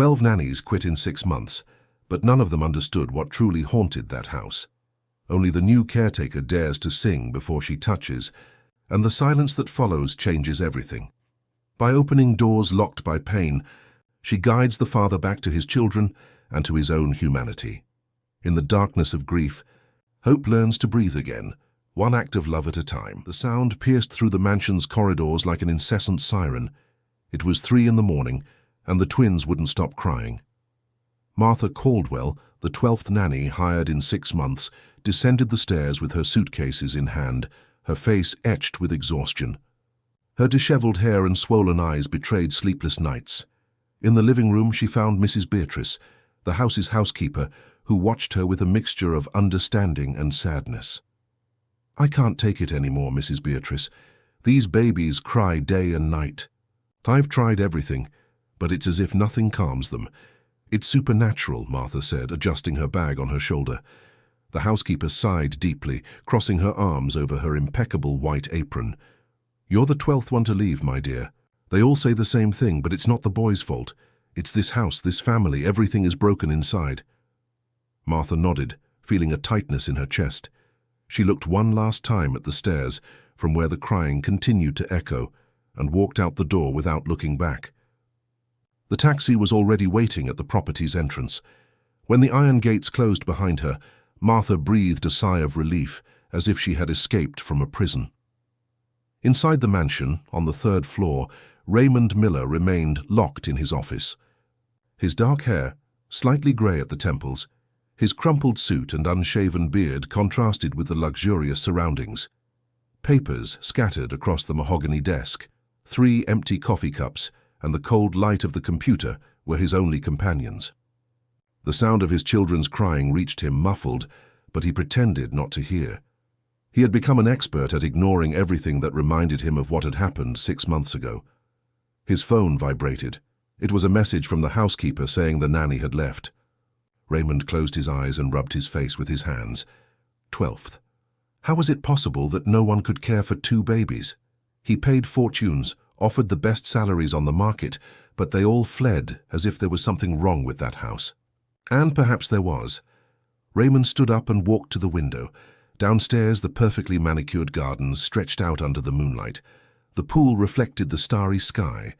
12 nannies quit in 6 months, but none of them understood what truly haunted that house. Only the new caretaker dares to sing before she touches, and the silence that follows changes everything. By opening doors locked by pain, she guides the father back to his children and to his own humanity. In the darkness of grief, hope learns to breathe again, one act of love at a time. The sound pierced through the mansion's corridors like an incessant siren. It was 3 in the morning, and the twins wouldn't stop crying. Martha Caldwell, the 12th nanny hired in 6 months, descended the stairs with her suitcases in hand, her face etched with exhaustion. Her disheveled hair and swollen eyes betrayed sleepless nights. In the living room she found Mrs. Beatrice, the house's housekeeper, who watched her with a mixture of understanding and sadness. "I can't take it anymore, Mrs. Beatrice. These babies cry day and night. I've tried everything, but it's as if nothing calms them. It's supernatural," Martha said, adjusting her bag on her shoulder. The housekeeper sighed deeply, crossing her arms over her impeccable white apron. "You're the 12th one to leave, my dear. They all say the same thing, but it's not the boys' fault. It's this house, this family, everything is broken inside." Martha nodded, feeling a tightness in her chest. She looked one last time at the stairs, from where the crying continued to echo, and walked out the door without looking back. The taxi was already waiting at the property's entrance. When the iron gates closed behind her, Martha breathed a sigh of relief, as if she had escaped from a prison. Inside the mansion, on the 3rd floor, Raymond Miller remained locked in his office. His dark hair, slightly grey at the temples, his crumpled suit and unshaven beard contrasted with the luxurious surroundings. Papers scattered across the mahogany desk, 3 empty coffee cups, and the cold light of the computer were his only companions. The sound of his children's crying reached him muffled, but he pretended not to hear. He had become an expert at ignoring everything that reminded him of what had happened 6 months ago. His phone vibrated. It was a message from the housekeeper saying the nanny had left. Raymond closed his eyes and rubbed his face with his hands. 12th. How was it possible that no one could care for 2 babies? He paid fortunes, offered the best salaries on the market, but they all fled as if there was something wrong with that house. And perhaps there was. Raymond stood up and walked to the window. Downstairs, the perfectly manicured gardens stretched out under the moonlight. The pool reflected the starry sky.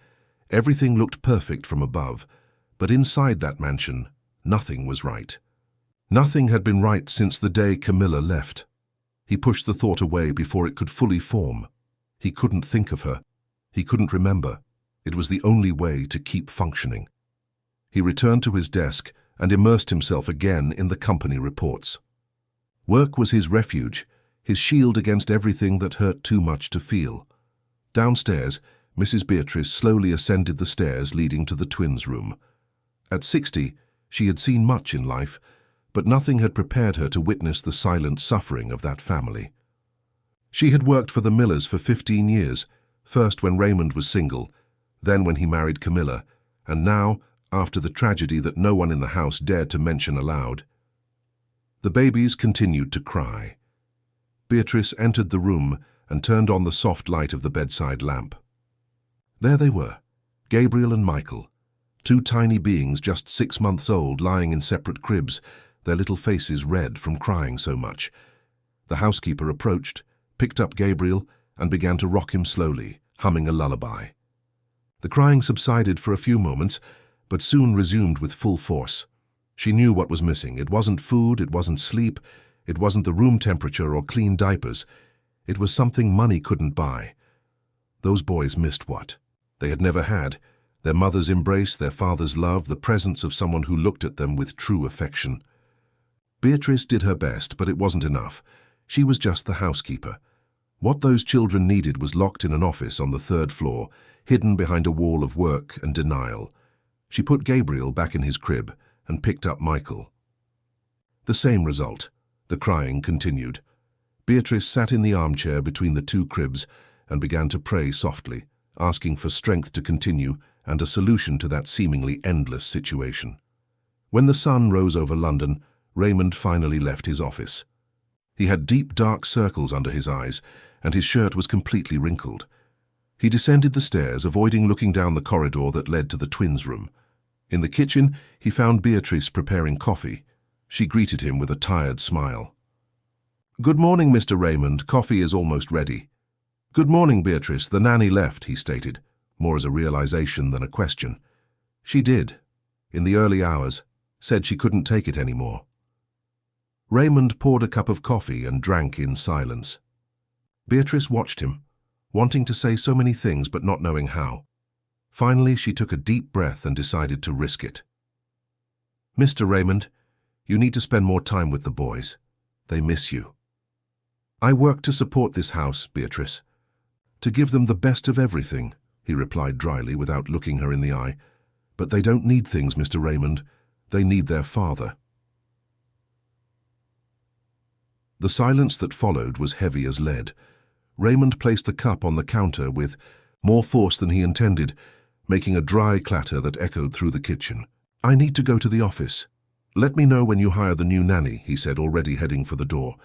Everything looked perfect from above, but inside that mansion, nothing was right. Nothing had been right since the day Camilla left. He pushed the thought away before it could fully form. He couldn't think of her. He couldn't remember. It was the only way to keep functioning. He returned to his desk and immersed himself again in the company reports. Work was his refuge, his shield against everything that hurt too much to feel. Downstairs, Mrs. Beatrice slowly ascended the stairs leading to the twins' room. At 60, she had seen much in life, but nothing had prepared her to witness the silent suffering of that family. She had worked for the Millers for 15 years, first when Raymond was single, then when he married Camilla, and now, after the tragedy that no one in the house dared to mention aloud. The babies continued to cry. Beatrice entered the room and turned on the soft light of the bedside lamp. There they were, Gabriel and Michael, 2 tiny beings just 6 months old lying in separate cribs, their little faces red from crying so much. The housekeeper approached, picked up Gabriel, and began to rock him slowly, humming a lullaby. The crying subsided for a few moments, but soon resumed with full force. She knew what was missing. It wasn't food, it wasn't sleep, it wasn't the room temperature or clean diapers. It was something money couldn't buy. Those boys missed what they had never had: their mother's embrace, their father's love, the presence of someone who looked at them with true affection. Beatrice did her best, but it wasn't enough. She was just the housekeeper. What those children needed was locked in an office on the 3rd floor, hidden behind a wall of work and denial. She put Gabriel back in his crib and picked up Michael. The same result. The crying continued. Beatrice sat in the armchair between the 2 cribs and began to pray softly, asking for strength to continue and a solution to that seemingly endless situation. When the sun rose over London, Raymond finally left his office. He had deep, dark circles under his eyes, and his shirt was completely wrinkled. He descended the stairs, avoiding looking down the corridor that led to the twins' room. In the kitchen, he found Beatrice preparing coffee. She greeted him with a tired smile. "Good morning, Mr. Raymond. Coffee is almost ready." "Good morning, Beatrice. The nanny left," he stated, more as a realization than a question. "She did. In the early hours. Said she couldn't take it anymore." Raymond poured a cup of coffee and drank in silence. Beatrice watched him, wanting to say so many things but not knowing how. Finally, she took a deep breath and decided to risk it. "Mr. Raymond, you need to spend more time with the boys. They miss you." "I work to support this house, Beatrice. To give them the best of everything," he replied dryly without looking her in the eye. "But they don't need things, Mr. Raymond. They need their father." The silence that followed was heavy as lead. Raymond placed the cup on the counter with more force than he intended, making a dry clatter that echoed through the kitchen. "I need to go to the office. Let me know when you hire the new nanny," he said, already heading for the door.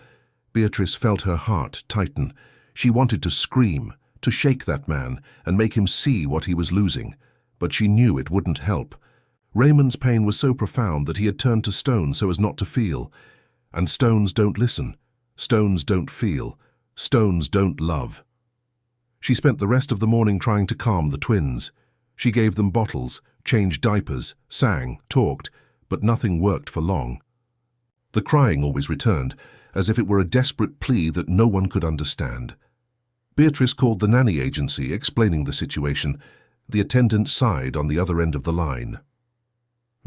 Beatrice felt her heart tighten. She wanted to scream, to shake that man and make him see what he was losing, but she knew it wouldn't help. Raymond's pain was so profound that he had turned to stone so as not to feel. And stones don't listen. Stones don't feel. Stones don't love. She spent the rest of the morning trying to calm the twins. She gave them bottles, changed diapers, sang, talked, but nothing worked for long. The crying always returned, as if it were a desperate plea that no one could understand. Beatrice called the nanny agency, explaining the situation. The attendant sighed on the other end of the line.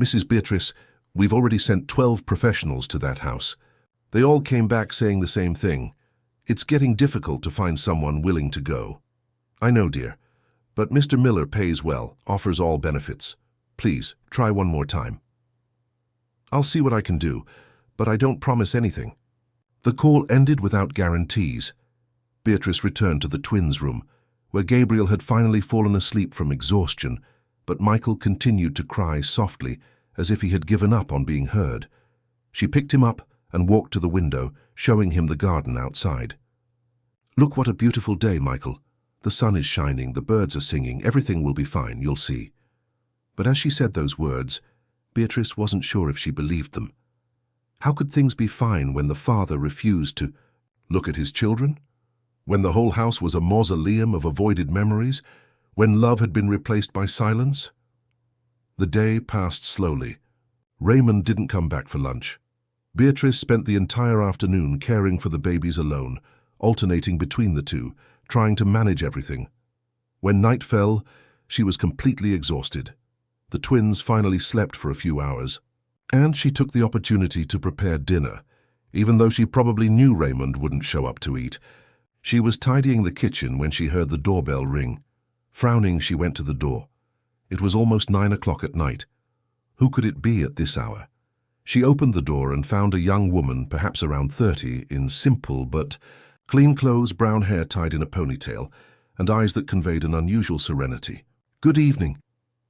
"Mrs. Beatrice, we've already sent 12 professionals to that house. They all came back saying the same thing. It's getting difficult to find someone willing to go." "I know, dear, but Mr. Miller pays well, offers all benefits. Please, try one more time." "I'll see what I can do, but I don't promise anything." The call ended without guarantees. Beatrice returned to the twins' room, where Gabriel had finally fallen asleep from exhaustion, but Michael continued to cry softly, as if he had given up on being heard. She picked him up and walked to the window, showing him the garden outside. "Look what a beautiful day, Michael. The sun is shining, the birds are singing, everything will be fine, you'll see." But as she said those words, Beatrice wasn't sure if she believed them. How could things be fine when the father refused to look at his children? When the whole house was a mausoleum of avoided memories? When love had been replaced by silence? The day passed slowly. Raymond didn't come back for lunch. Beatrice spent the entire afternoon caring for the babies alone, alternating between the two, trying to manage everything. When night fell, she was completely exhausted. The twins finally slept for a few hours, and she took the opportunity to prepare dinner, even though she probably knew Raymond wouldn't show up to eat. She was tidying the kitchen when she heard the doorbell ring. Frowning, she went to the door. It was almost 9 o'clock at night. Who could it be at this hour? She opened the door and found a young woman, perhaps around 30, in simple but clean clothes, brown hair tied in a ponytail, and eyes that conveyed an unusual serenity. "Good evening.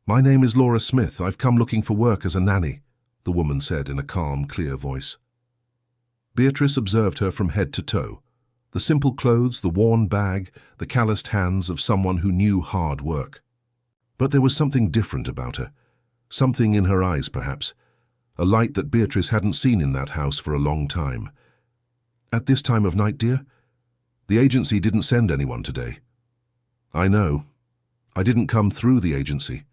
My name is Laura Smith. I've come looking for work as a nanny," the woman said in a calm, clear voice. Beatrice observed her from head to toe. The simple clothes, the worn bag, the calloused hands of someone who knew hard work. But there was something different about her. Something in her eyes, perhaps. A light that Beatrice hadn't seen in that house for a long time. "At this time of night, dear? The agency didn't send anyone today." "I know. I didn't come through the agency.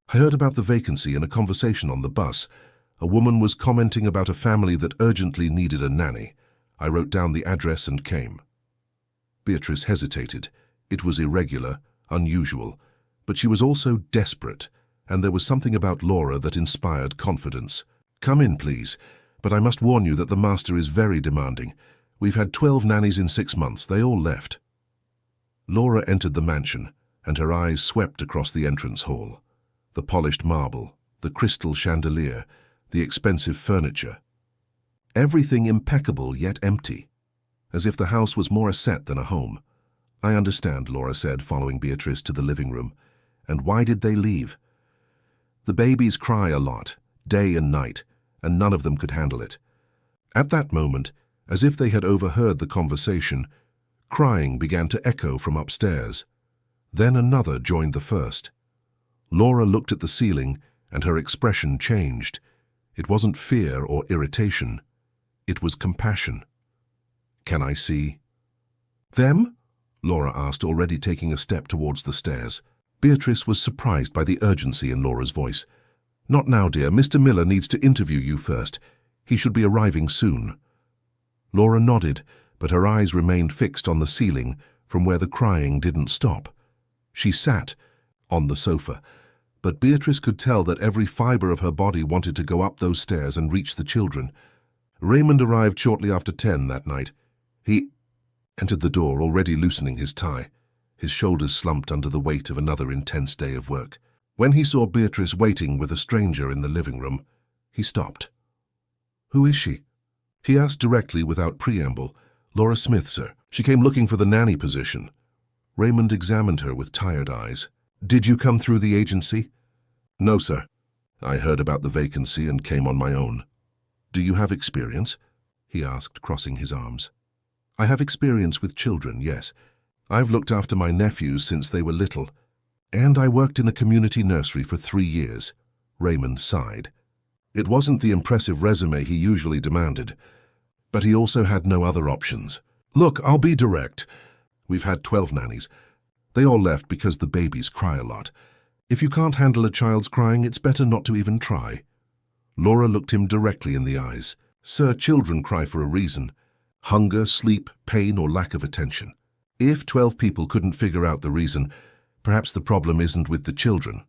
I heard about the vacancy in a conversation on the bus. A woman was commenting about a family that urgently needed a nanny. I wrote down the address and came." Beatrice hesitated. It was irregular, unusual, but she was also desperate, and there was something about Laura that inspired confidence. "Come in, please, but I must warn you that the master is very demanding. We've had 12 nannies in 6 months. They all left." Laura entered the mansion, and her eyes swept across the entrance hall. The polished marble, the crystal chandelier, the expensive furniture. Everything impeccable yet empty, as if the house was more a set than a home. "I understand," Laura said, following Beatrice to the living room. "And why did they leave?" "The babies cry a lot, day and night, and none of them could handle it." At that moment, as if they had overheard the conversation, crying began to echo from upstairs. Then another joined the first. Laura looked at the ceiling and her expression changed. It wasn't fear or irritation. It was compassion. "Can I see?" "Them?" Laura asked, already taking a step towards the stairs. Beatrice was surprised by the urgency in Laura's voice. "Not now, dear. Mr. Miller needs to interview you first. He should be arriving soon." Laura nodded, but her eyes remained fixed on the ceiling, from where the crying didn't stop. She sat on the sofa, but Beatrice could tell that every fiber of her body wanted to go up those stairs and reach the children. Raymond arrived shortly after 10 that night. He entered the door, already loosening his tie. His shoulders slumped under the weight of another intense day of work. When he saw Beatrice waiting with a stranger in the living room, he stopped. "Who is she?" he asked directly without preamble. "Laura Smith, sir. She came looking for the nanny position." Raymond examined her with tired eyes. "Did you come through the agency?" "No, sir. I heard about the vacancy and came on my own." "Do you have experience?" he asked, crossing his arms. "I have experience with children, yes. I've looked after my nephews since they were little. And I worked in a community nursery for 3 years. Raymond sighed. It wasn't the impressive resume he usually demanded, but he also had no other options. "Look, I'll be direct. We've had 12 nannies. They all left because the babies cry a lot. If you can't handle a child's crying, it's better not to even try." Laura looked him directly in the eyes. "Sir, children cry for a reason. Hunger, sleep, pain, or lack of attention. If 12 people couldn't figure out the reason, perhaps the problem isn't with the children."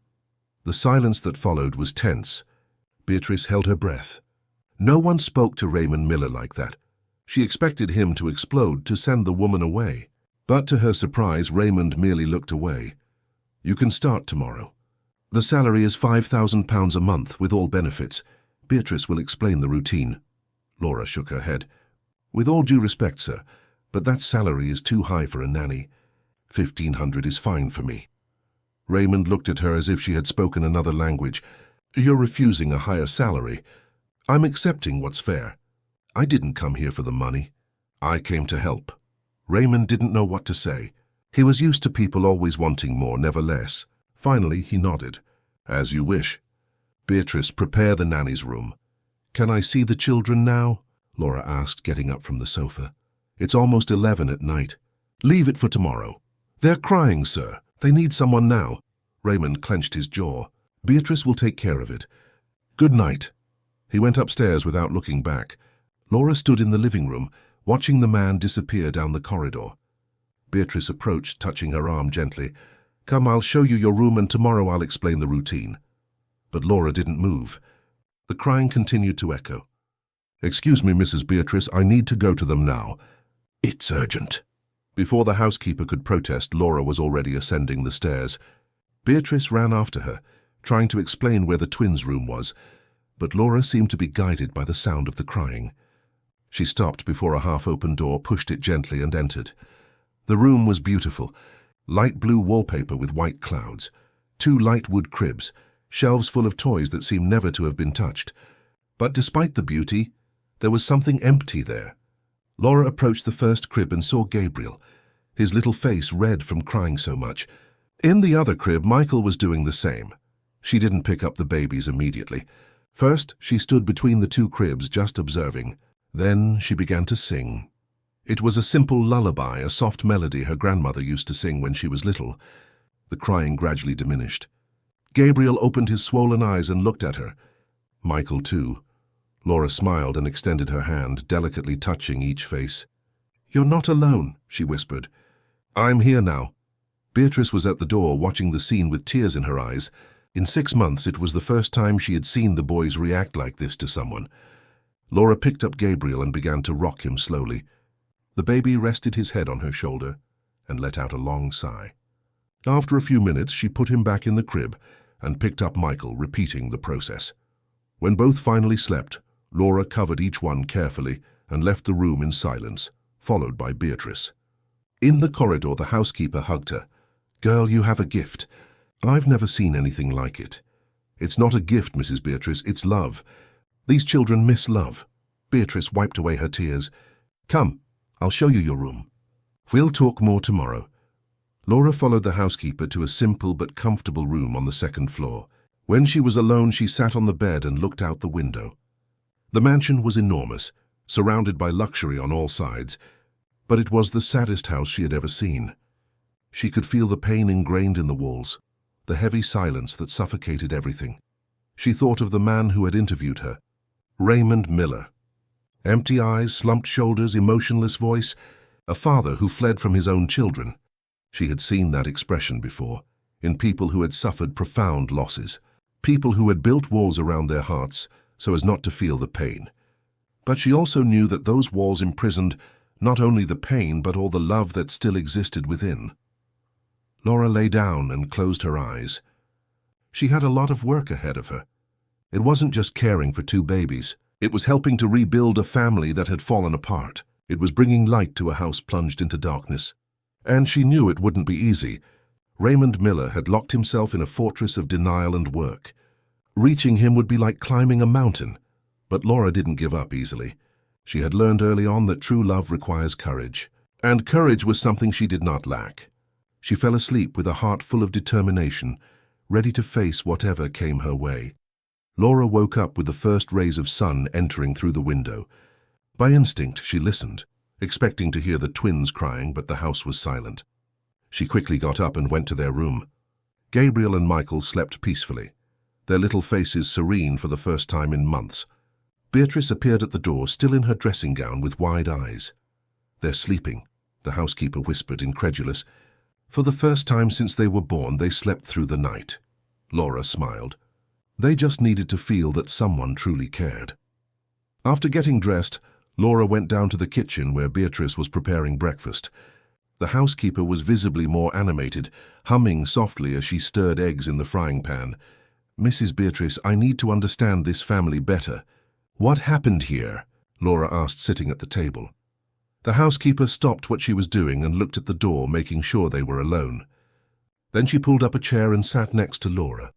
The silence that followed was tense. Beatrice held her breath. No one spoke to Raymond Miller like that. She expected him to explode, to send the woman away. But to her surprise, Raymond merely looked away. "You can start tomorrow. The salary is £5,000 a month with all benefits. Beatrice will explain the routine." Laura shook her head. "With all due respect, sir, but that salary is too high for a nanny. 1,500 is fine for me." Raymond looked at her as if she had spoken another language. "You're refusing a higher salary. I'm accepting what's fair. I didn't come here for the money. I came to help." Raymond didn't know what to say. He was used to people always wanting more, never less. Finally, he nodded. "As you wish. Beatrice, prepare the nanny's room." "Can I see the children now?" Laura asked, getting up from the sofa. "It's almost 11 at night." "Leave it for tomorrow." "They're crying, sir. They need someone now." Raymond clenched his jaw. "Beatrice will take care of it. Good night." He went upstairs without looking back. Laura stood in the living room, watching the man disappear down the corridor. Beatrice approached, touching her arm gently. "Come, I'll show you your room, and tomorrow I'll explain the routine." But Laura didn't move. The crying continued to echo. "Excuse me, Mrs. Beatrice, I need to go to them now. It's urgent." Before the housekeeper could protest, Laura was already ascending the stairs. Beatrice ran after her, trying to explain where the twins' room was, but Laura seemed to be guided by the sound of the crying. She stopped before a half-open door, pushed it gently, and entered. The room was beautiful. Light blue wallpaper with white clouds, 2 light wood cribs, shelves full of toys that seemed never to have been touched. But despite the beauty, there was something empty there. Laura approached the first crib and saw Gabriel, his little face red from crying so much. In the other crib, Michael was doing the same. She didn't pick up the babies immediately. First, she stood between the 2 cribs, just observing. Then she began to sing. It was a simple lullaby, a soft melody her grandmother used to sing when she was little. The crying gradually diminished. Gabriel opened his swollen eyes and looked at her. Michael, too. Laura smiled and extended her hand, delicately touching each face. "You're not alone," she whispered. "I'm here now." Beatrice was at the door, watching the scene with tears in her eyes. In 6 months, it was the first time she had seen the boys react like this to someone. Laura picked up Gabriel and began to rock him slowly. The baby rested his head on her shoulder and let out a long sigh. After a few minutes, she put him back in the crib and picked up Michael, repeating the process. When both finally slept, Laura covered each one carefully and left the room in silence, followed by Beatrice. In the corridor, the housekeeper hugged her. "Girl, you have a gift. I've never seen anything like it. It's not a gift, Mrs. Beatrice, it's love. These children miss love." Beatrice wiped away her tears. "Come, I'll show you your room. We'll talk more tomorrow." Laura followed the housekeeper to a simple but comfortable room on the 2nd floor. When she was alone, she sat on the bed and looked out the window. The mansion was enormous, surrounded by luxury on all sides, but it was the saddest house she had ever seen. She could feel the pain ingrained in the walls, the heavy silence that suffocated everything. She thought of the man who had interviewed her, Raymond Miller. Empty eyes, slumped shoulders, emotionless voice, a father who fled from his own children. She had seen that expression before, in people who had suffered profound losses, people who had built walls around their hearts so as not to feel the pain. But she also knew that those walls imprisoned not only the pain but all the love that still existed within. Laura lay down and closed her eyes. She had a lot of work ahead of her. It wasn't just caring for 2 babies. It was helping to rebuild a family that had fallen apart. It was bringing light to a house plunged into darkness. And she knew it wouldn't be easy. Raymond Miller had locked himself in a fortress of denial and work. Reaching him would be like climbing a mountain. But Laura didn't give up easily. She had learned early on that true love requires courage. And courage was something she did not lack. She fell asleep with a heart full of determination, ready to face whatever came her way. Laura woke up with the first rays of sun entering through the window. By instinct, she listened, expecting to hear the twins crying, but the house was silent. She quickly got up and went to their room. Gabriel and Michael slept peacefully, their little faces serene for the first time in months. Beatrice appeared at the door, still in her dressing gown with wide eyes. "They're sleeping," the housekeeper whispered, incredulous. "For the first time since they were born, they slept through the night." Laura smiled. They just needed to feel that someone truly cared. After getting dressed, Laura went down to the kitchen where Beatrice was preparing breakfast. The housekeeper was visibly more animated, humming softly as she stirred eggs in the frying pan. "Mrs. Beatrice, I need to understand this family better." "What happened here?" Laura asked, sitting at the table. The housekeeper stopped what she was doing and looked at the door, making sure they were alone. Then she pulled up a chair and sat next to Laura.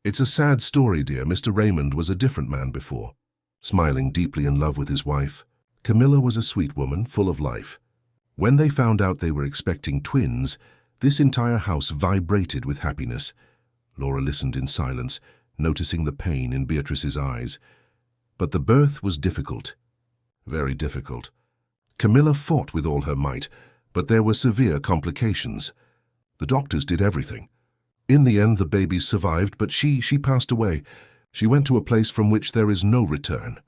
"It's a sad story, dear. Mr. Raymond was a different man before, smiling, deeply in love with his wife. Camilla was a sweet woman, full of life. When they found out they were expecting twins, this entire house vibrated with happiness." Laura listened in silence, noticing the pain in Beatrice's eyes. But the birth was difficult, very difficult. Camilla fought with all her might, but there were severe complications. The doctors did everything. In the end, the babies survived, but she passed away. She went to a place from which there is no return.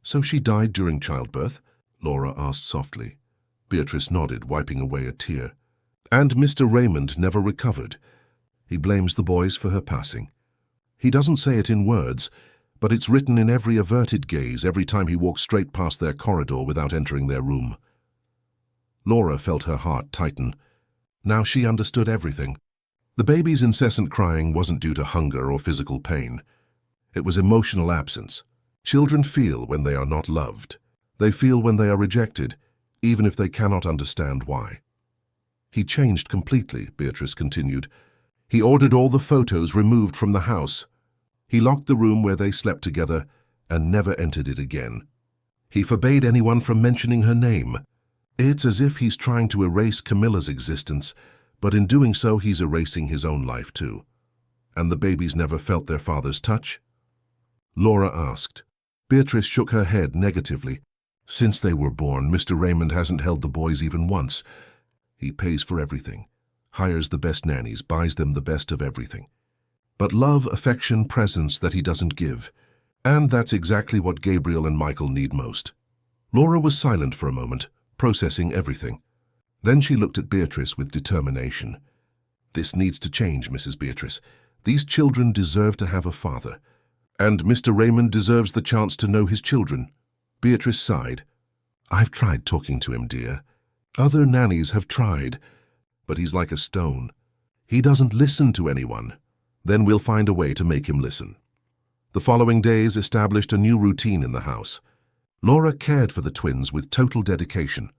"So she died during childbirth?" Laura asked softly. Beatrice nodded, wiping away a tear. "And Mr. Raymond never recovered. He blames the boys for her passing. He doesn't say it in words, but it's written in every averted gaze every time he walks straight past their corridor without entering their room." Laura felt her heart tighten. Now she understood everything. The baby's incessant crying wasn't due to hunger or physical pain. It was emotional absence. Children feel when they are not loved. They feel when they are rejected, even if they cannot understand why. "He changed completely," Beatrice continued. "He ordered all the photos removed from the house. He locked the room where they slept together and never entered it again. He forbade anyone from mentioning her name. It's as if he's trying to erase Camilla's existence, but in doing so he's erasing his own life too." "And the babies never felt their father's touch?" Laura asked. Beatrice shook her head negatively. "Since they were born, Mr. Raymond hasn't held the boys even once. He pays for everything, hires the best nannies, buys them the best of everything. But love, affection, presence that he doesn't give. And that's exactly what Gabriel and Michael need most." Laura was silent for a moment, processing everything. Then she looked at Beatrice with determination. "This needs to change, Mrs. Beatrice. These children deserve to have a father. And Mr. Raymond deserves the chance to know his children." Beatrice sighed. "I've tried talking to him, dear. Other nannies have tried. But he's like a stone. He doesn't listen to anyone. Then we'll find a way to make him listen." The following days established a new routine in the house. Laura cared for the twins with total dedication.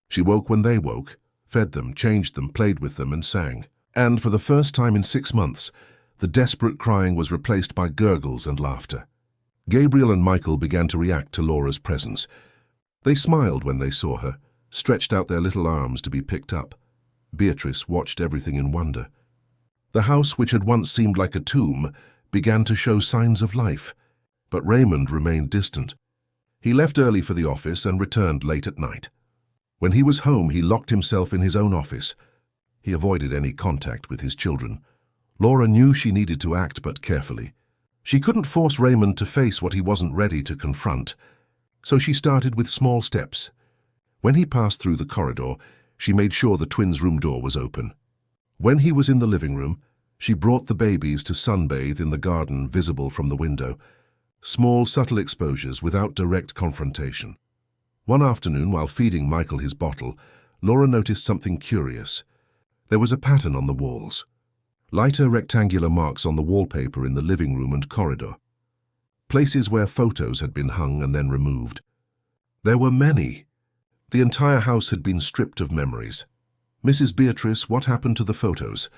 She woke when they woke, fed them, changed them, played with them, and sang. And for the first time in 6 months, the desperate crying was replaced by gurgles and laughter. Gabriel and Michael began to react to Laura's presence. They smiled when they saw her, stretched out their little arms to be picked up. Beatrice watched everything in wonder. The house, which had once seemed like a tomb, began to show signs of life, but Raymond remained distant. He left early for the office and returned late at night. When he was home, he locked himself in his own office. He avoided any contact with his children. Laura knew she needed to act, but carefully. She couldn't force Raymond to face what he wasn't ready to confront, so she started with small steps. When he passed through the corridor, she made sure the twins' room door was open. When he was in the living room, she brought the babies to sunbathe in the garden visible from the window. Small, subtle exposures without direct confrontation. One afternoon, while feeding Michael his bottle, Laura noticed something curious. There was a pattern on the walls. Lighter rectangular marks on the wallpaper in the living room and corridor. Places where photos had been hung and then removed. There were many. The entire house had been stripped of memories. "Mrs. Beatrice, what happened to the photos?"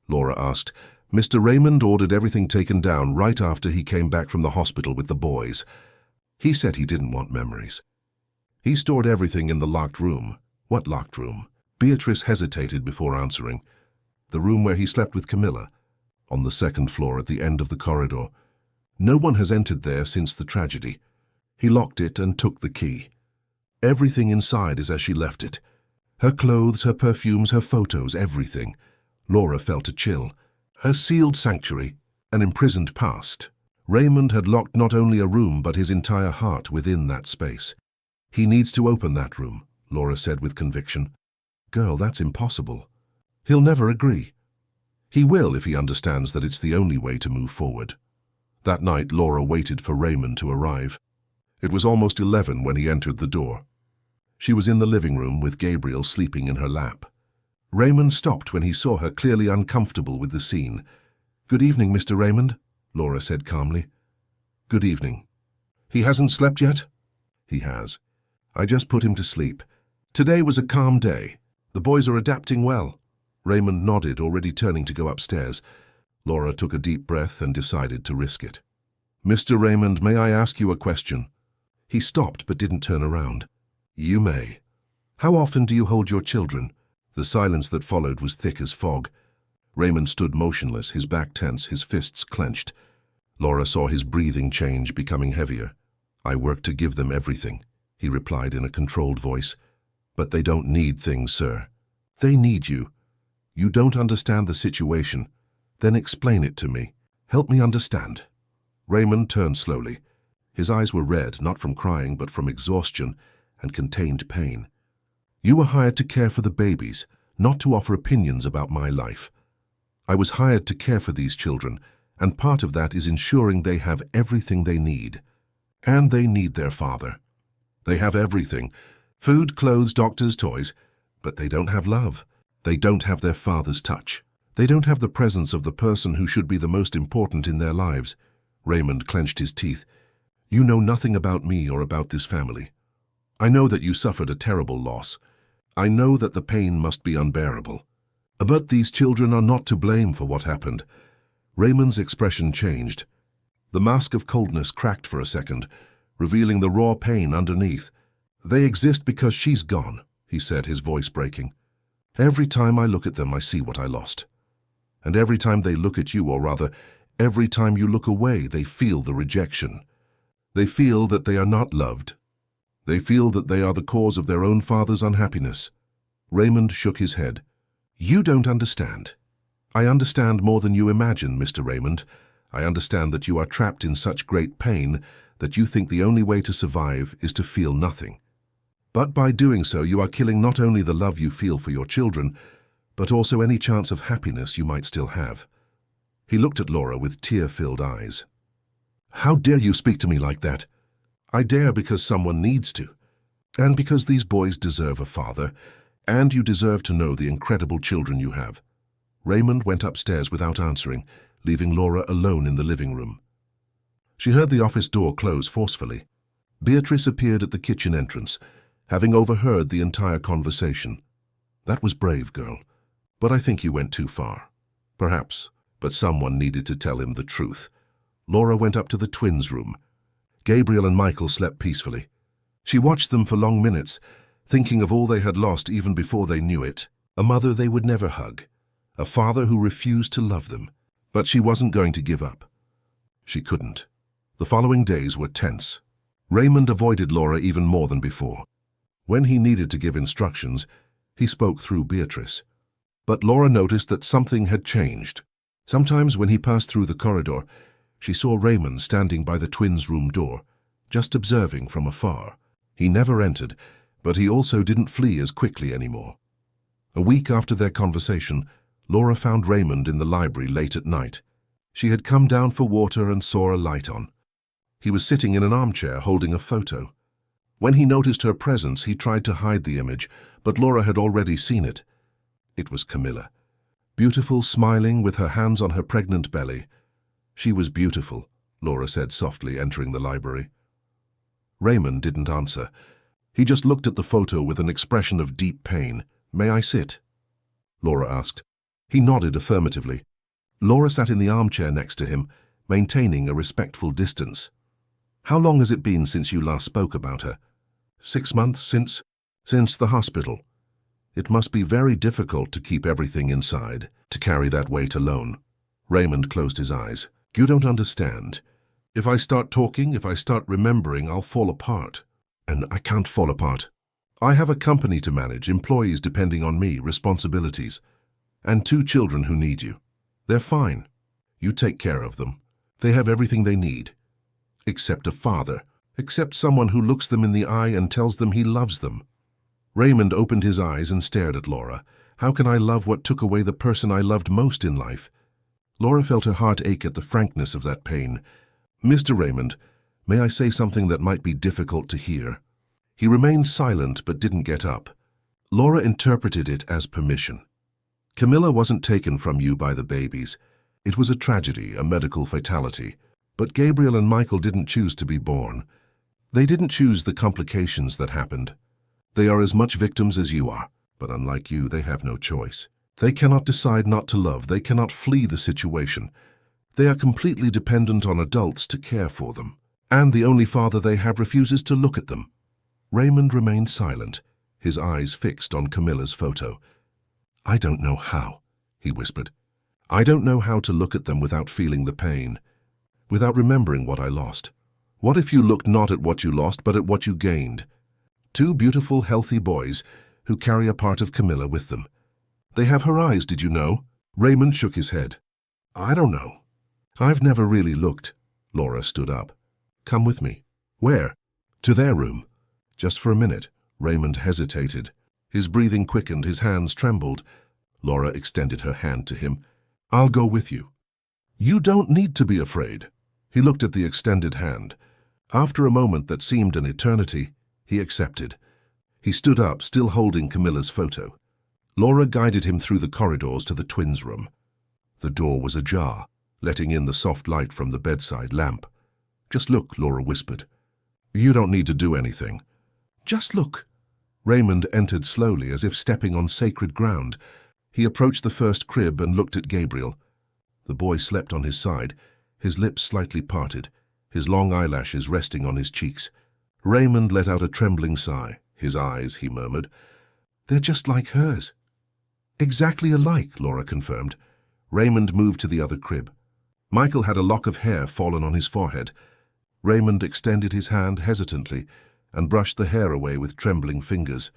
Laura asked. "Mr. Raymond ordered everything taken down right after he came back from the hospital with the boys. He said he didn't want memories. He stored everything in the locked room." "What locked room?" Beatrice hesitated before answering. "The room where he slept with Camilla, on the second floor at the end of the corridor. No one has entered there since the tragedy. He locked it and took the key. Everything inside is as she left it. Her clothes, her perfumes, her photos, everything." Laura felt a chill. Her sealed sanctuary, an imprisoned past. Raymond had locked not only a room but his entire heart within that space. "He needs to open that room," Laura said with conviction. "Girl, that's impossible. He'll never agree." "He will if he understands that it's the only way to move forward." That night, Laura waited for Raymond to arrive. It was almost 11 when he entered the door. She was in the living room with Gabriel sleeping in her lap. Raymond stopped when he saw her, clearly uncomfortable with the scene. "Good evening, Mr. Raymond," Laura said calmly. "Good evening. He hasn't slept yet?" "He has. I just put him to sleep. Today was a calm day. The boys are adapting well." Raymond nodded, already turning to go upstairs. Laura took a deep breath and decided to risk it. "Mr. Raymond, may I ask you a question?" He stopped but didn't turn around. "You may. How often do you hold your children?" The silence that followed was thick as fog. Raymond stood motionless, his back tense, his fists clenched. Laura saw his breathing change, becoming heavier. "I work to give them everything," he replied in a controlled voice. "But they don't need things, sir. They need you. You don't understand the situation. Then explain it to me. Help me understand." Raymond turned slowly. His eyes were red, not from crying, but from exhaustion and contained pain. "You were hired to care for the babies, not to offer opinions about my life. I was hired to care for these children, and part of that is ensuring they have everything they need. And they need their father. They have everything: food, clothes, doctors, toys. But they don't have love. They don't have their father's touch. They don't have the presence of the person who should be the most important in their lives." Raymond clenched his teeth. "You know nothing about me or about this family. I know that you suffered a terrible loss. I know that the pain must be unbearable. But these children are not to blame for what happened." Raymond's expression changed. The mask of coldness cracked for a second, revealing the raw pain underneath. "They exist because she's gone," he said, his voice breaking. "Every time I look at them, I see what I lost. And every time they look at you, or rather, every time you look away, they feel the rejection. They feel that they are not loved. They feel that they are the cause of their own father's unhappiness." Raymond shook his head. "You don't understand." "I understand more than you imagine, Mr. Raymond. I understand that you are trapped in such great pain that you think the only way to survive is to feel nothing. But by doing so, you are killing not only the love you feel for your children, but also any chance of happiness you might still have." He looked at Laura with tear-filled eyes. "How dare you speak to me like that?" "I dare because someone needs to. And because these boys deserve a father, and you deserve to know the incredible children you have." Raymond went upstairs without answering, leaving Laura alone in the living room. She heard the office door close forcefully. Beatrice appeared at the kitchen entrance, having overheard the entire conversation. "That was brave, girl, but I think you went too far." "Perhaps, but someone needed to tell him the truth." Laura went up to the twins' room. Gabriel and Michael slept peacefully. She watched them for long minutes, thinking of all they had lost even before they knew it. A mother they would never hug. A father who refused to love them. But she wasn't going to give up. She couldn't. The following days were tense. Raymond avoided Laura even more than before. When he needed to give instructions, he spoke through Beatrice. But Laura noticed that something had changed. Sometimes when he passed through the corridor, she saw Raymond standing by the twins' room door, just observing from afar. He never entered, but he also didn't flee as quickly anymore. A week after their conversation, Laura found Raymond in the library late at night. She had come down for water and saw a light on. He was sitting in an armchair holding a photo. When he noticed her presence, he tried to hide the image, but Laura had already seen it. It was Camilla. Beautiful, smiling, with her hands on her pregnant belly. She was beautiful, Laura said softly, entering the library. Raymond didn't answer. He just looked at the photo with an expression of deep pain. "May I sit?" Laura asked. He nodded affirmatively. Laura sat in the armchair next to him, maintaining a respectful distance. "How long has it been since you last spoke about her?" 6 months since the hospital. It must be very difficult to keep everything inside, to carry that weight alone. Raymond closed his eyes. "You don't understand. If I start talking, if I start remembering, I'll fall apart. And I can't fall apart. I have a company to manage, employees depending on me, responsibilities, and 2 children who need you. They're fine. You take care of them. They have everything they need. Except a father, except someone who looks them in the eye and tells them he loves them." Raymond opened his eyes and stared at Laura. "How can I love what took away the person I loved most in life?" Laura felt her heart ache at the frankness of that pain. "Mr. Raymond, may I say something that might be difficult to hear?" He remained silent but didn't get up. Laura interpreted it as permission. "Camilla wasn't taken from you by the babies. It was a tragedy, a medical fatality. But Gabriel and Michael didn't choose to be born. They didn't choose the complications that happened. They are as much victims as you are, but unlike you, they have no choice. They cannot decide not to love. They cannot flee the situation. They are completely dependent on adults to care for them. And the only father they have refuses to look at them." Raymond remained silent, his eyes fixed on Camilla's photo. "I don't know how," he whispered. "I don't know how to look at them without feeling the pain, without remembering what I lost. What if you looked not at what you lost, but at what you gained? 2 beautiful, healthy boys who carry a part of Camilla with them. They have her eyes, did you know?" Raymond shook his head. "I don't know. I've never really looked." Laura stood up. "Come with me." "Where?" "To their room." "Just for a minute." Raymond hesitated. His breathing quickened, his hands trembled. Laura extended her hand to him. "I'll go with you." "You don't need to be afraid." He looked at the extended hand. After a moment that seemed an eternity, he accepted. He stood up, still holding Camilla's photo. Laura guided him through the corridors to the twins' room. The door was ajar, letting in the soft light from the bedside lamp. "Just look," Laura whispered. "You don't need to do anything. Just look." Raymond entered slowly, as if stepping on sacred ground. He approached the first crib and looked at Gabriel. The boy slept on his side, his lips slightly parted, his long eyelashes resting on his cheeks. Raymond let out a trembling sigh. "His eyes," he murmured. "They're just like hers." "Exactly alike," Laura confirmed. Raymond moved to the other crib. Michael had a lock of hair fallen on his forehead. Raymond extended his hand hesitantly and brushed the hair away with trembling fingers.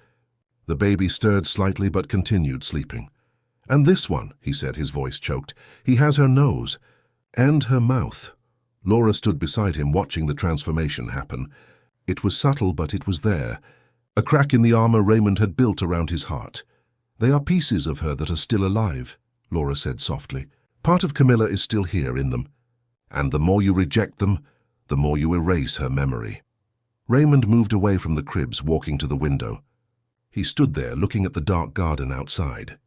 The baby stirred slightly but continued sleeping. "And this one," he said, his voice choked. "He has her nose. And her mouth." Laura stood beside him, watching the transformation happen. It was subtle, but it was there. A crack in the armor Raymond had built around his heart. "They are pieces of her that are still alive," Laura said softly. "Part of Camilla is still here in them. And the more you reject them, the more you erase her memory." Raymond moved away from the cribs, walking to the window. He stood there, looking at the dark garden outside.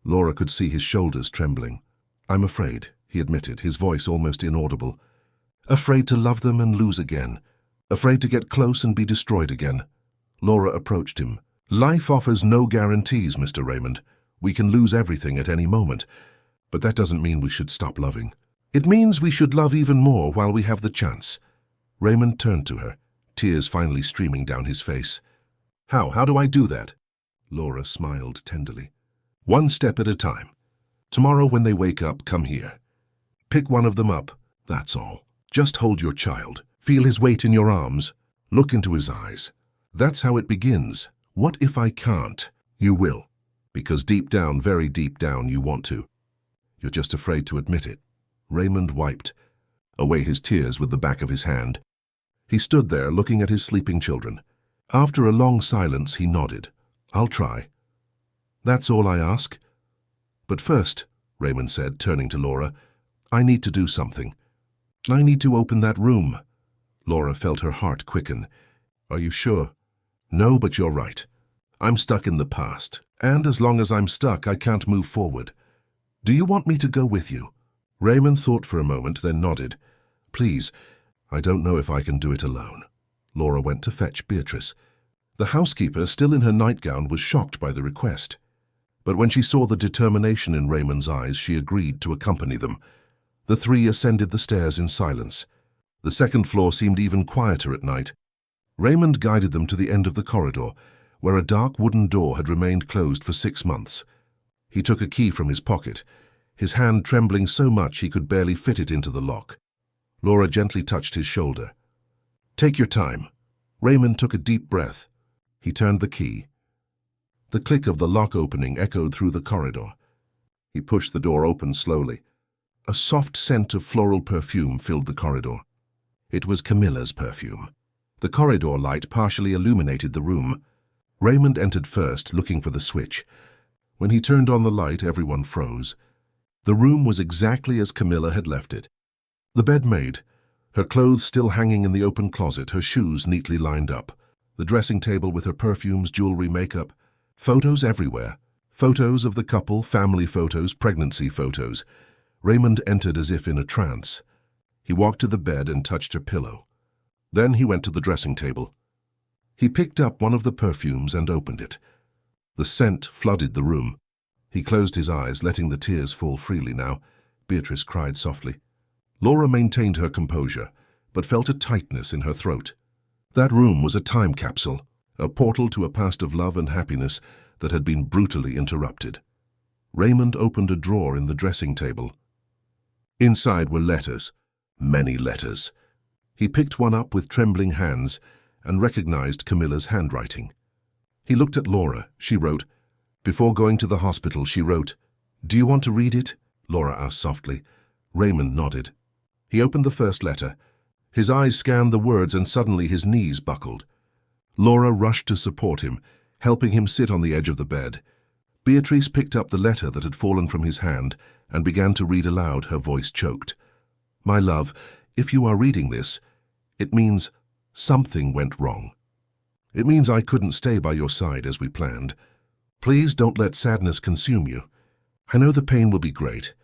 Laura could see his shoulders trembling. "I'm afraid," he admitted, his voice almost inaudible. "Afraid to love them and lose again. Afraid to get close and be destroyed again." Laura approached him. "Life offers no guarantees, Mr. Raymond. We can lose everything at any moment. But that doesn't mean we should stop loving. It means we should love even more while we have the chance." Raymond turned to her, tears finally streaming down his face. How do I do that?" Laura smiled tenderly. "One step at a time. Tomorrow when they wake up, come here. Pick one of them up, that's all." Just hold your child. Feel his weight in your arms. Look into his eyes. That's how it begins. What if I can't? You will. Because deep down, very deep down, you want to. You're just afraid to admit it. Raymond wiped away his tears with the back of his hand. He stood there looking at his sleeping children. After a long silence, he nodded. I'll try. That's all I ask. But first, Raymond said, turning to Laura, I need to do something. I need to open that room. Laura felt her heart quicken. Are you sure? No, but you're right. I'm stuck in the past, and as long as I'm stuck, I can't move forward. Do you want me to go with you? Raymond thought for a moment, then nodded. Please, I don't know if I can do it alone. Laura went to fetch Beatrice. The housekeeper, still in her nightgown, was shocked by the request. But when she saw the determination in Raymond's eyes, she agreed to accompany them. The three ascended the stairs in silence. The second floor seemed even quieter at night. Raymond guided them to the end of the corridor, where a dark wooden door had remained closed for 6 months. He took a key from his pocket, his hand trembling so much he could barely fit it into the lock. Laura gently touched his shoulder. Take your time. Raymond took a deep breath. He turned the key. The click of the lock opening echoed through the corridor. He pushed the door open slowly. A soft scent of floral perfume filled the corridor. It was Camilla's perfume. The corridor light partially illuminated the room. Raymond entered first, looking for the switch. When he turned on the light, everyone froze. The room was exactly as Camilla had left it. The bed made, her clothes still hanging in the open closet, her shoes neatly lined up, the dressing table with her perfumes, jewelry, makeup, photos everywhere. Photos of the couple, family photos, pregnancy photos. Raymond entered as if in a trance. He walked to the bed and touched her pillow. Then he went to the dressing table. He picked up one of the perfumes and opened it. The scent flooded the room. He closed his eyes, letting the tears fall freely now. Beatrice cried softly. Laura maintained her composure, but felt a tightness in her throat. That room was a time capsule, a portal to a past of love and happiness that had been brutally interrupted. Raymond opened a drawer in the dressing table. Inside were letters, many letters. He picked one up with trembling hands and recognized Camilla's handwriting. He looked at Laura. She wrote, before going to the hospital, she wrote, Do you want to read it? Laura asked softly. Raymond nodded. He opened the first letter. His eyes scanned the words and suddenly his knees buckled. Laura rushed to support him, helping him sit on the edge of the bed. Beatrice picked up the letter that had fallen from his hand and began to read aloud, her voice choked. My love, if you are reading this, it means something went wrong. It means I couldn't stay by your side as we planned. Please don't let sadness consume you. I know the pain will be great.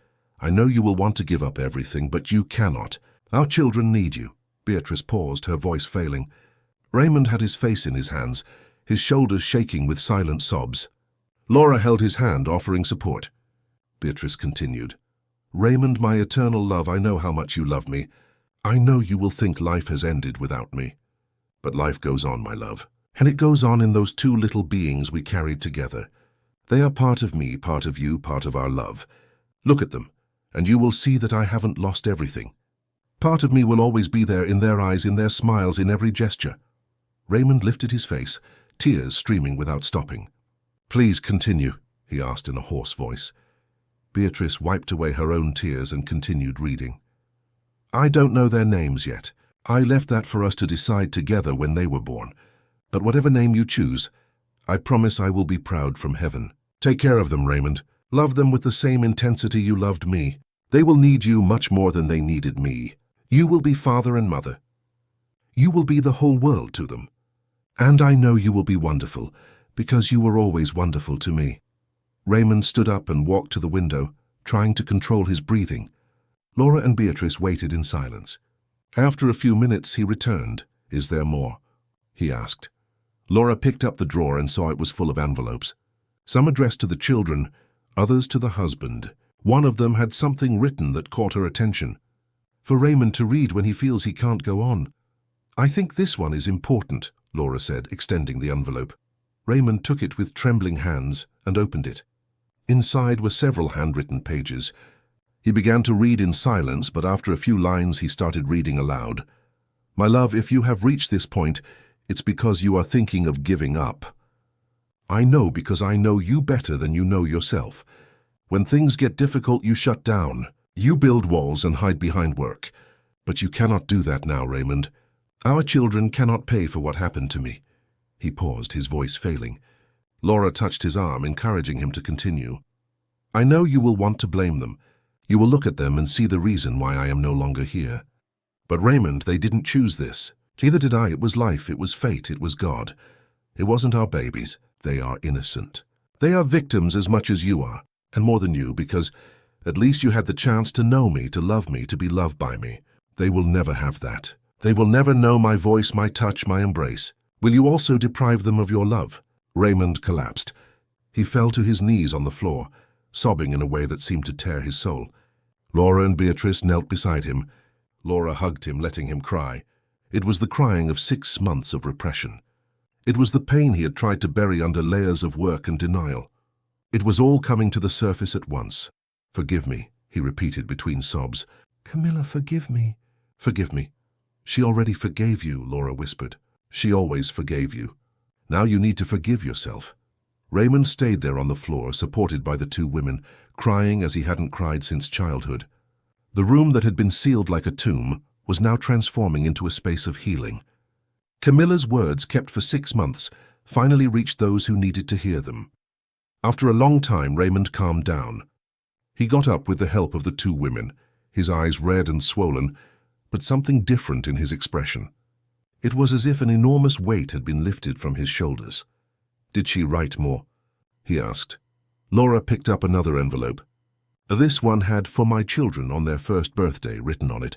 I know you will want to give up everything, but you cannot. Our children need you. Beatrice paused, her voice failing. Raymond had his face in his hands, his shoulders shaking with silent sobs. Laura held his hand, offering support. Beatrice continued. Raymond, my eternal love, I know how much you love me. I know you will think life has ended without me. But life goes on, my love. And it goes on in those two little beings we carried together. They are part of me, part of you, part of our love. Look at them, and you will see that I haven't lost everything. Part of me will always be there, in their eyes, in their smiles, in every gesture. Raymond lifted his face, tears streaming without stopping. Please continue, he asked in a hoarse voice. Beatrice wiped away her own tears and continued reading. I don't know their names yet. I left that for us to decide together when they were born. But whatever name you choose, I promise I will be proud from heaven. Take care of them, Raymond. Love them with the same intensity you loved me. They will need you much more than they needed me. You will be father and mother. You will be the whole world to them. And I know you will be wonderful, because you were always wonderful to me. Raymond stood up and walked to the window, trying to control his breathing. Laura and Beatrice waited in silence. After a few minutes, he returned. Is there more? He asked. Laura picked up the drawer and saw it was full of envelopes. Some addressed to the children, others to the husband. One of them had something written that caught her attention. For Raymond to read when he feels he can't go on. I think this one is important, Laura said, extending the envelope. Raymond took it with trembling hands and opened it. Inside were several handwritten pages. He began to read in silence, but after a few lines he started reading aloud. "My love, if you have reached this point, it's because you are thinking of giving up. I know because I know you better than you know yourself. When things get difficult, you shut down. You build walls and hide behind work. But you cannot do that now, Raymond. Our children cannot pay for what happened to me." He paused, his voice failing. Laura touched his arm, encouraging him to continue. "I know you will want to blame them. You will look at them and see the reason why I am no longer here. But Raymond, they didn't choose this. Neither did I. It was life, it was fate, it was God. It wasn't our babies. They are innocent. They are victims as much as you are, and more than you, because at least you had the chance to know me, to be loved by me. They will never have that. They will never know my voice, my touch, my embrace. Will you also deprive them of your love?" Raymond collapsed. He fell to his knees on the floor, sobbing in a way that seemed to tear his soul. Laura and Beatrice knelt beside him. Laura hugged him, letting him cry. It was the crying of 6 months of repression. It was the pain he had tried to bury under layers of work and denial. It was all coming to the surface at once. "Forgive me," he repeated between sobs. "Camilla, forgive me." "Forgive me." "She already forgave you," Laura whispered. "She always forgave you. Now you need to forgive yourself." Raymond stayed there on the floor, supported by the 2 women, crying as he hadn't cried since childhood. The room that had been sealed like a tomb was now transforming into a space of healing. Camilla's words, kept for 6 months, finally reached those who needed to hear them. After a long time, Raymond calmed down. He got up with the help of the 2 women, his eyes red and swollen, but something different in his expression. It was as if an enormous weight had been lifted from his shoulders. "Did she write more?" he asked. Laura picked up another envelope. This one had "For my children" on their first birthday written on it.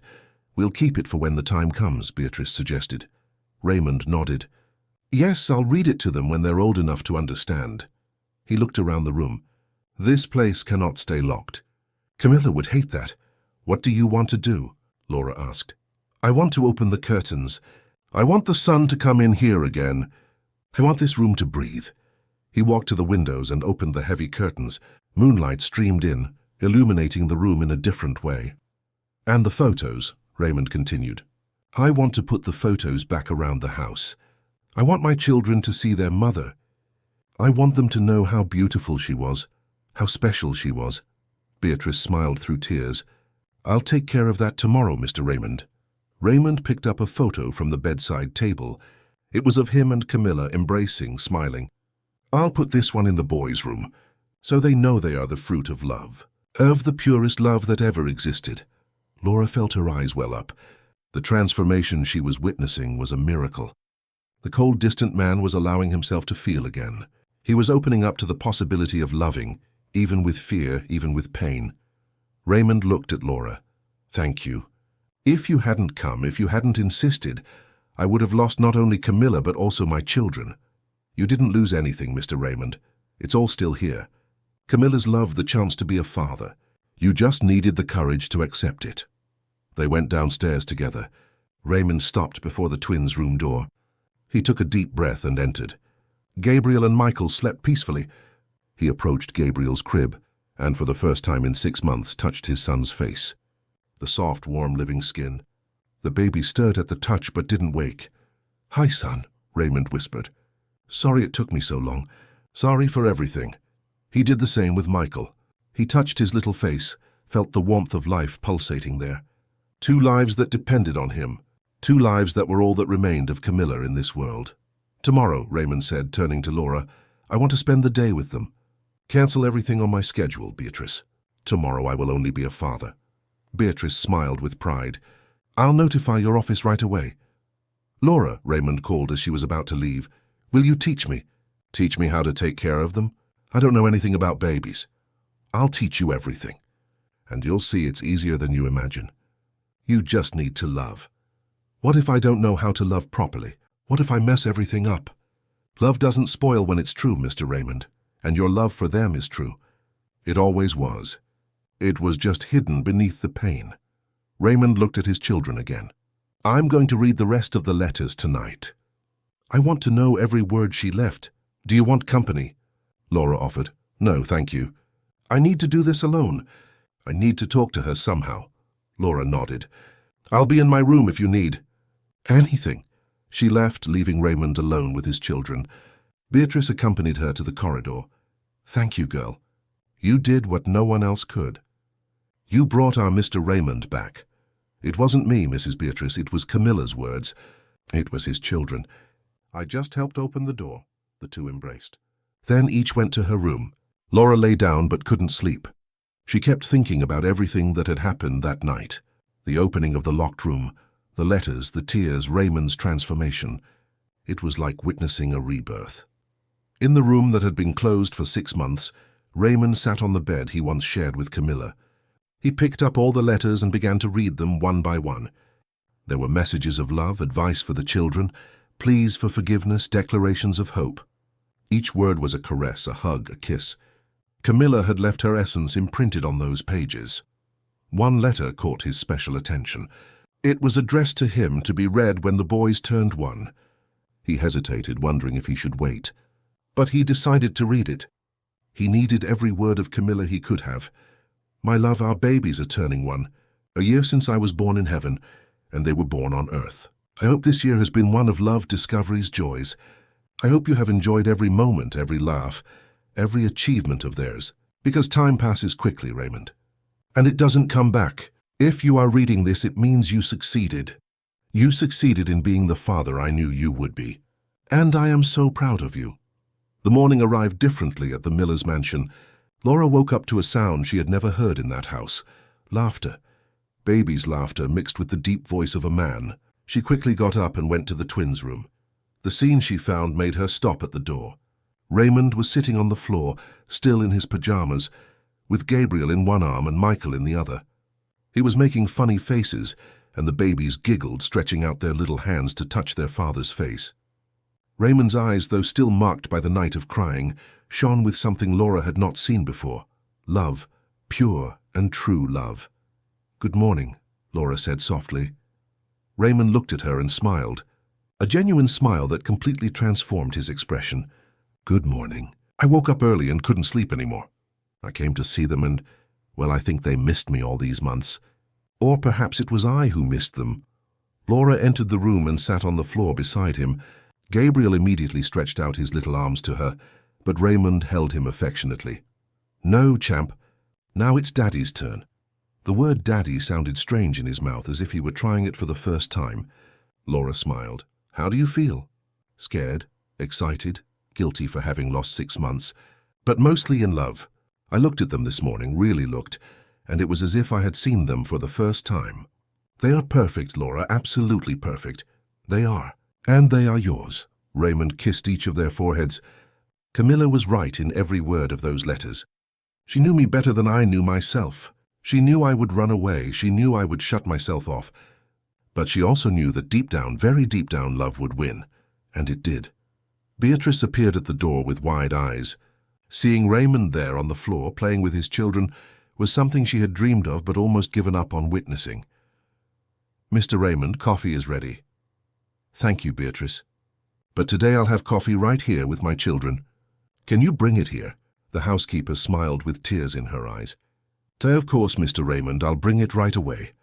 "We'll keep it for when the time comes," Beatrice suggested. Raymond nodded. "Yes, I'll read it to them when they're old enough to understand." He looked around the room. "This place cannot stay locked." "Camilla would hate that." "What do you want to do?" Laura asked. "I want to open the curtains. I want the sun to come in here again. I want this room to breathe." He walked to the windows and opened the heavy curtains. Moonlight streamed in, illuminating the room in a different way. "And the photos," Raymond continued. "I want to put the photos back around the house. I want my children to see their mother. I want them to know how beautiful she was, how special she was." Beatrice smiled through tears. "I'll take care of that tomorrow, Mr. Raymond." Raymond picked up a photo from the bedside table. It was of him and Camilla embracing, smiling. "I'll put this one in the boys' room, so they know they are the fruit of love, of the purest love that ever existed." Laura felt her eyes well up. The transformation she was witnessing was a miracle. The cold, distant man was allowing himself to feel again. He was opening up to the possibility of loving, even with fear, even with pain. Raymond looked at Laura. "Thank you. If you hadn't come, if you hadn't insisted, I would have lost not only Camilla but also my children. You didn't lose anything, Mr. Raymond. It's all still here. Camilla's loved the chance to be a father. You just needed the courage to accept it." They went downstairs together. Raymond stopped before the twins' room door. He took a deep breath and entered. Gabriel and Michael slept peacefully. He approached Gabriel's crib and for the first time in 6 months touched his son's face. The soft, warm, living skin. The baby stirred at the touch but didn't wake. "Hi, son," Raymond whispered. "Sorry it took me so long. Sorry for everything." He did the same with Michael. He touched his little face, felt the warmth of life pulsating there. 2 lives that depended on him. 2 lives that were all that remained of Camilla in this world. "Tomorrow," Raymond said, turning to Laura, "I want to spend the day with them. Cancel everything on my schedule, Beatrice. Tomorrow I will only be a father." Beatrice smiled with pride. "I'll notify your office right away." "Laura," Raymond called as she was about to leave, "will you teach me? Teach me how to take care of them? I don't know anything about babies." "I'll teach you everything. And you'll see it's easier than you imagine. You just need to love." "What if I don't know how to love properly? What if I mess everything up?" "Love doesn't spoil when it's true, Mr. Raymond, and your love for them is true. It always was. It was just hidden beneath the pain." Raymond looked at his children again. "I'm going to read the rest of the letters tonight. I want to know every word she left. Do you want company?" Laura offered. "No, thank you. I need to do this alone. I need to talk to her somehow. Laura nodded. I'll be in my room if you need. Anything. She left, leaving Raymond alone with his children. Beatrice accompanied her to the corridor. Thank you, girl. You did what no one else could. You brought our Mr. Raymond back. It wasn't me, Mrs. Beatrice, it was Camilla's words. It was his children. I just helped open the door. The two embraced. Then each went to her room. Laura lay down but couldn't sleep. She kept thinking about everything that had happened that night. The opening of the locked room, the letters, the tears, Raymond's transformation. It was like witnessing a rebirth. In the room that had been closed for 6 months, Raymond sat on the bed he once shared with Camilla. He picked up all the letters and began to read them one by one. There were messages of love, advice for the children, pleas for forgiveness, declarations of hope. Each word was a caress, a hug, a kiss. Camilla had left her essence imprinted on those pages. One letter caught his special attention. It was addressed to him to be read when the boys turned 1. He hesitated, wondering if he should wait. But he decided to read it. He needed every word of Camilla he could have. My love, our babies are turning 1. A year since I was born in heaven, and they were born on earth. I hope this year has been one of love, discoveries, joys. I hope you have enjoyed every moment, every laugh, every achievement of theirs, because time passes quickly, Raymond. And it doesn't come back. If you are reading this, it means you succeeded. You succeeded in being the father I knew you would be. And I am so proud of you. The morning arrived differently at the Miller's mansion. Laura woke up to a sound she had never heard in that house. Laughter. Baby's laughter mixed with the deep voice of a man. She quickly got up and went to the twins' room. The scene she found made her stop at the door. Raymond was sitting on the floor, still in his pajamas, with Gabriel in one arm and Michael in the other. He was making funny faces, and the babies giggled, stretching out their little hands to touch their father's face. Raymond's eyes, though still marked by the night of crying, shone with something Laura had not seen before. Love, pure and true love. Good morning, Laura said softly. Raymond looked at her and smiled, a genuine smile that completely transformed his expression. Good morning. I woke up early and couldn't sleep anymore. I came to see them and, well, I think they missed me all these months. Or perhaps it was I who missed them. Laura entered the room and sat on the floor beside him. Gabriel immediately stretched out his little arms to her, but Raymond held him affectionately. No, champ. Now it's Daddy's turn. The word Daddy sounded strange in his mouth, as if he were trying it for the first time. Laura smiled. How do you feel? Scared, excited, guilty for having lost 6 months, but mostly in love. I looked at them this morning, really looked, and it was as if I had seen them for the first time. They are perfect, Laura, absolutely perfect. They are. And they are yours. Raymond kissed each of their foreheads. Camilla was right in every word of those letters. She knew me better than I knew myself. She knew I would run away. She knew I would shut myself off. But she also knew that deep down, very deep down, love would win. And it did. Beatrice appeared at the door with wide eyes. Seeing Raymond there on the floor, playing with his children, was something she had dreamed of but almost given up on witnessing. Mr. Raymond, coffee is ready. Thank you, Beatrice. But today I'll have coffee right here with my children. Can you bring it here? The housekeeper smiled with tears in her eyes. Of course, Mr. Raymond, I'll bring it right away.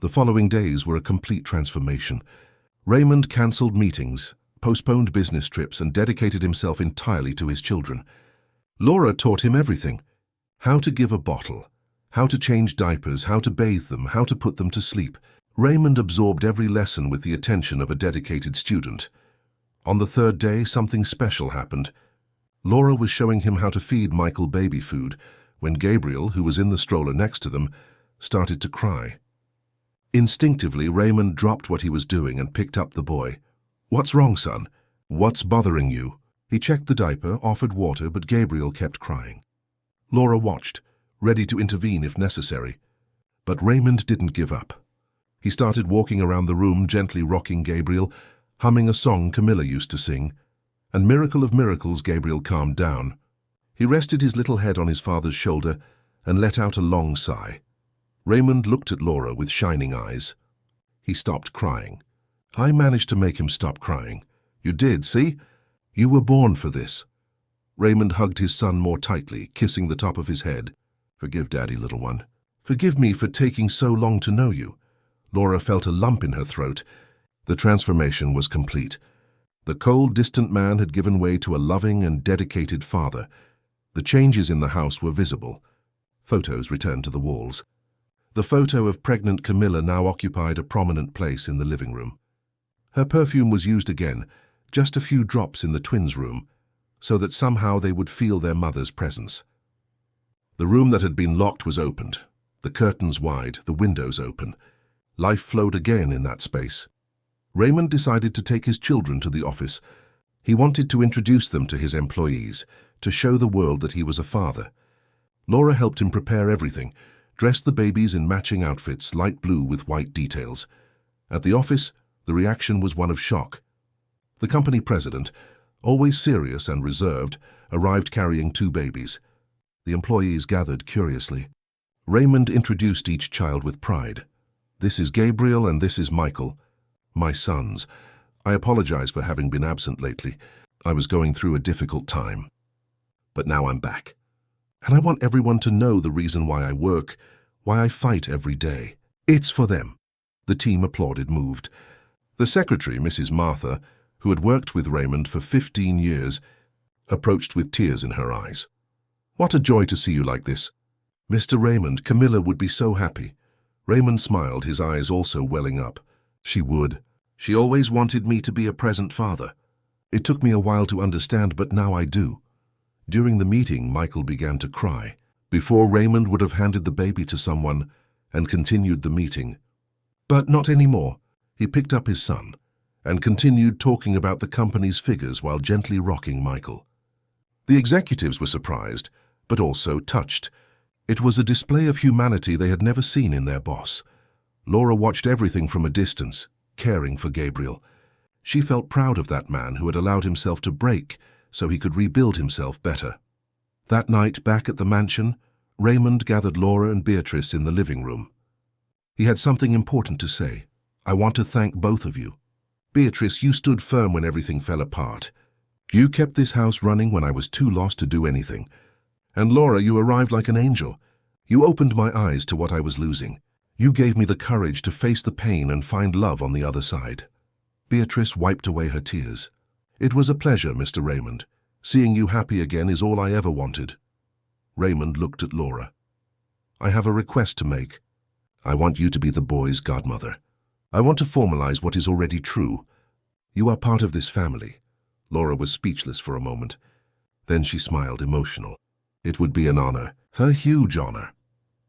The following days were a complete transformation. Raymond cancelled meetings, postponed business trips, and dedicated himself entirely to his children. Laura taught him everything. How to give a bottle, how to change diapers, how to bathe them, how to put them to sleep. Raymond absorbed every lesson with the attention of a dedicated student. On the 3rd day, something special happened. Laura was showing him how to feed Michael baby food when Gabriel, who was in the stroller next to them, started to cry. Instinctively, Raymond dropped what he was doing and picked up the boy. What's wrong, son? What's bothering you? He checked the diaper, offered water, but Gabriel kept crying. Laura watched, ready to intervene if necessary. But Raymond didn't give up. He started walking around the room, gently rocking Gabriel, humming a song Camilla used to sing. And miracle of miracles, Gabriel calmed down. He rested his little head on his father's shoulder and let out a long sigh. Raymond looked at Laura with shining eyes. He stopped crying. I managed to make him stop crying. You did, see? You were born for this. Raymond hugged his son more tightly, kissing the top of his head. Forgive Daddy, little one. Forgive me for taking so long to know you." Laura felt a lump in her throat. The transformation was complete. The cold, distant man had given way to a loving and dedicated father. The changes in the house were visible. Photos returned to the walls. The photo of pregnant Camilla now occupied a prominent place in the living room. Her perfume was used again, just a few drops in the twins' room, so that somehow they would feel their mother's presence. The room that had been locked was opened, the curtains wide, the windows open. Life flowed again in that space. Raymond decided to take his children to the office. He wanted to introduce them to his employees, to show the world that he was a father. Laura helped him prepare everything, dressed the babies in matching outfits, light blue with white details. At the office, the reaction was one of shock. The company president, always serious and reserved, arrived carrying 2 babies. The employees gathered curiously. Raymond introduced each child with pride. "This is Gabriel and this is Michael, my sons. I apologize for having been absent lately. I was going through a difficult time. But now I'm back. And I want everyone to know the reason why I work, why I fight every day. It's for them." The team applauded, moved. The secretary, Mrs. Martha, who had worked with Raymond for 15 years, approached with tears in her eyes. "What a joy to see you like this. Mr. Raymond, Camilla would be so happy." Raymond smiled, his eyes also welling up. "She would. She always wanted me to be a present father. It took me a while to understand, but now I do." During the meeting, Michael began to cry. Before, Raymond would have handed the baby to someone and continued the meeting. But not anymore. He picked up his son and continued talking about the company's figures while gently rocking Michael. The executives were surprised, but also touched. It was a display of humanity they had never seen in their boss. Laura watched everything from a distance, caring for Gabriel. She felt proud of that man who had allowed himself to break so he could rebuild himself better. That night, back at the mansion, Raymond gathered Laura and Beatrice in the living room. He had something important to say. "I want to thank both of you. Beatrice, you stood firm when everything fell apart. You kept this house running when I was too lost to do anything. And Laura, you arrived like an angel. You opened my eyes to what I was losing. You gave me the courage to face the pain and find love on the other side." Beatrice wiped away her tears. "It was a pleasure, Mr. Raymond. Seeing you happy again is all I ever wanted." Raymond looked at Laura. "I have a request to make. I want you to be the boy's godmother. I want to formalize what is already true. You are part of this family." Laura was speechless for a moment. Then she smiled, emotional. "It would be an honor, a huge honor."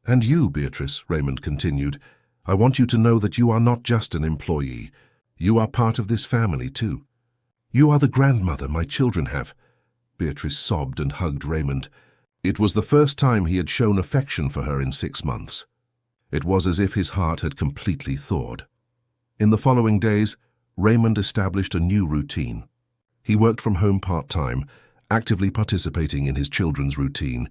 "And you, Beatrice," Raymond continued, "I want you to know that you are not just an employee. You are part of this family, too. You are the grandmother my children have." Beatrice sobbed and hugged Raymond. It was the first time he had shown affection for her in 6 months. It was as if his heart had completely thawed. In the following days, Raymond established a new routine. He worked from home part-time, actively participating in his children's routine.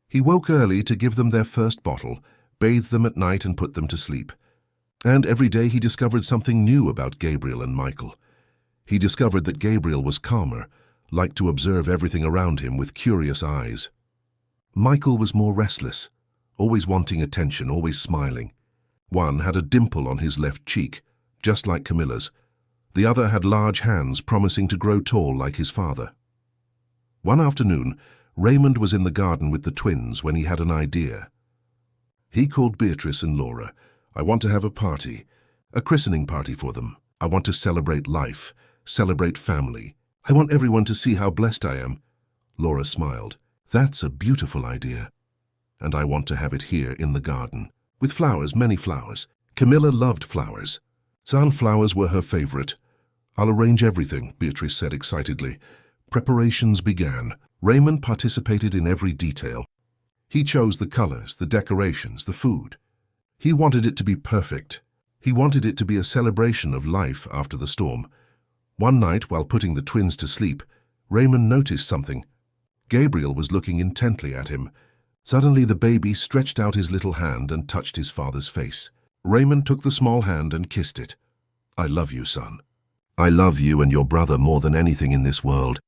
He woke early to give them their first bottle, bathed them at night and put them to sleep. And every day he discovered something new about Gabriel and Michael. He discovered that Gabriel was calmer, liked to observe everything around him with curious eyes. Michael was more restless, always wanting attention, always smiling. One had a dimple on his left cheek, just like Camilla's. The other had large hands promising to grow tall like his father. One afternoon, Raymond was in the garden with the twins when he had an idea. He called Beatrice and Laura. "I want to have a party, a christening party for them. I want to celebrate life, celebrate family. I want everyone to see how blessed I am." Laura smiled. "That's a beautiful idea. And I want to have it here in the garden, with flowers, many flowers." Camilla loved flowers. Sunflowers were her favorite. "I'll arrange everything," Beatrice said excitedly. Preparations began. Raymond participated in every detail. He chose the colors, the decorations, the food. He wanted it to be perfect. He wanted it to be a celebration of life after the storm. One night, while putting the twins to sleep, Raymond noticed something. Gabriel was looking intently at him. Suddenly the baby stretched out his little hand and touched his father's face. Raymond took the small hand and kissed it. "I love you, son. I love you and your brother more than anything in this world.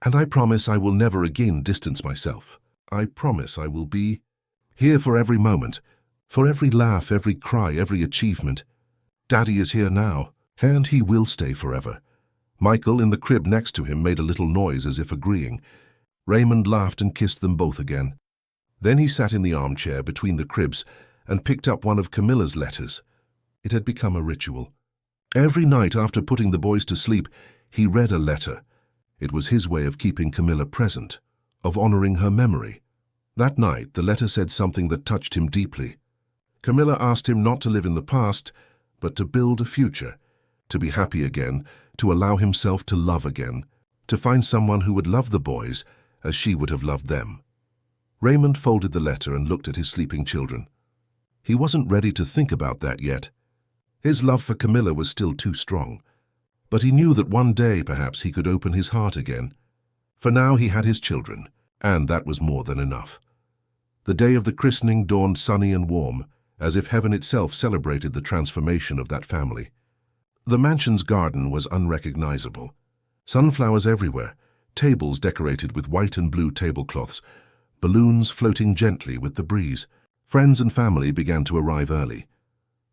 And I promise I will never again distance myself. I promise I will be here for every moment. For every laugh, every cry, every achievement. Daddy is here now, and he will stay forever. Michael, in the crib next to him, made a little noise as if agreeing. Raymond laughed and kissed them both again. Then he sat in the armchair between the cribs and picked up one of Camilla's letters. It had become a ritual. Every night after putting the boys to sleep, he read a letter. It was his way of keeping Camilla present, of honoring her memory. That night, the letter said something that touched him deeply. Camilla asked him not to live in the past, but to build a future, to be happy again, to allow himself to love again, to find someone who would love the boys as she would have loved them. Raymond folded the letter and looked at his sleeping children. He wasn't ready to think about that yet. His love for Camilla was still too strong, but he knew that one day perhaps he could open his heart again. For now he had his children, and that was more than enough. The day of the christening dawned sunny and warm, as if heaven itself celebrated the transformation of that family. The mansion's garden was unrecognizable. Sunflowers everywhere, tables decorated with white and blue tablecloths, balloons floating gently with the breeze. Friends and family began to arrive early.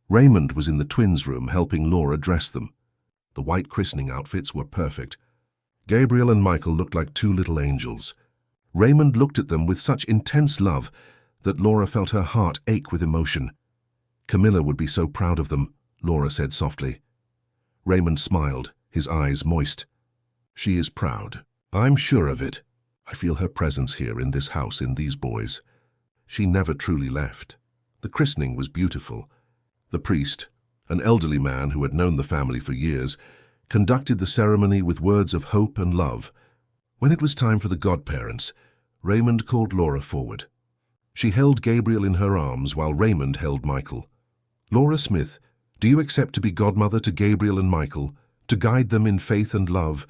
Raymond was in the twins' room helping Laura dress them. The white christening outfits were perfect. Gabriel and Michael looked like two little angels. Raymond looked at them with such intense love that Laura felt her heart ache with emotion. Camilla would be so proud of them, Laura said softly. Raymond smiled, his eyes moist. She is proud. I'm sure of it. I feel her presence here in this house, in these boys. She never truly left. The christening was beautiful. The priest, an elderly man who had known the family for years, conducted the ceremony with words of hope and love. When it was time for the godparents, Raymond called Laura forward. She held Gabriel in her arms while Raymond held Michael. Laura Smith, do you accept to be godmother to Gabriel and Michael, to guide them in faith and love,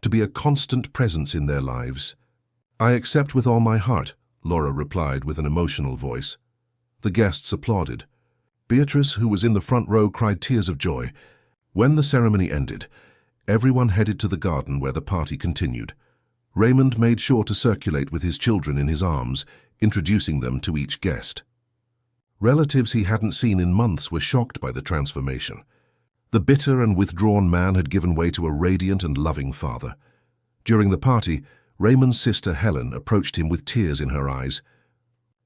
to be a constant presence in their lives? I accept with all my heart, Laura replied with an emotional voice. The guests applauded. Beatrice, who was in the front row, cried tears of joy. When the ceremony ended, everyone headed to the garden where the party continued. Raymond made sure to circulate with his children in his arms, introducing them to each guest. Relatives he hadn't seen in months were shocked by the transformation. The bitter and withdrawn man had given way to a radiant and loving father. During the party, Raymond's sister Helen approached him with tears in her eyes.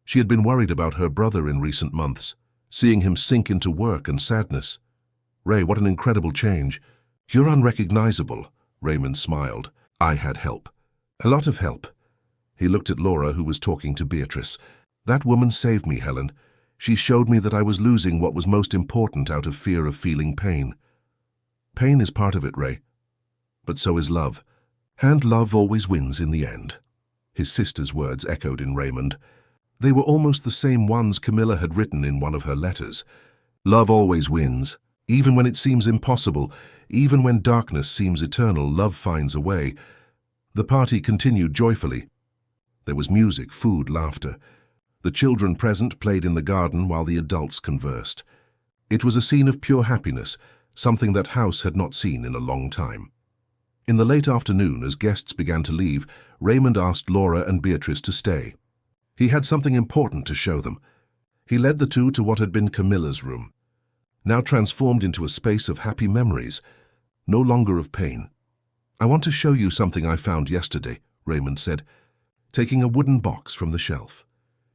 She had been worried about her brother in recent months, seeing him sink into work and sadness. Ray, what an incredible change. You're unrecognizable, Raymond smiled. I had help. A lot of help. He looked at Laura, who was talking to Beatrice. That woman saved me, Helen. She showed me that I was losing what was most important out of fear of feeling pain. Pain is part of it, Ray. But so is love. And love always wins in the end. His sister's words echoed in Raymond. They were almost the same ones Camilla had written in one of her letters. Love always wins. Even when it seems impossible, even when darkness seems eternal, love finds a way. The party continued joyfully. There was music, food, laughter. The children present played in the garden while the adults conversed. It was a scene of pure happiness, something that house had not seen in a long time. In the late afternoon, as guests began to leave, Raymond asked Laura and Beatrice to stay. He had something important to show them. He led the two to what had been Camilla's room, now transformed into a space of happy memories, no longer of pain. I want to show you something I found yesterday, Raymond said, taking a wooden box from the shelf.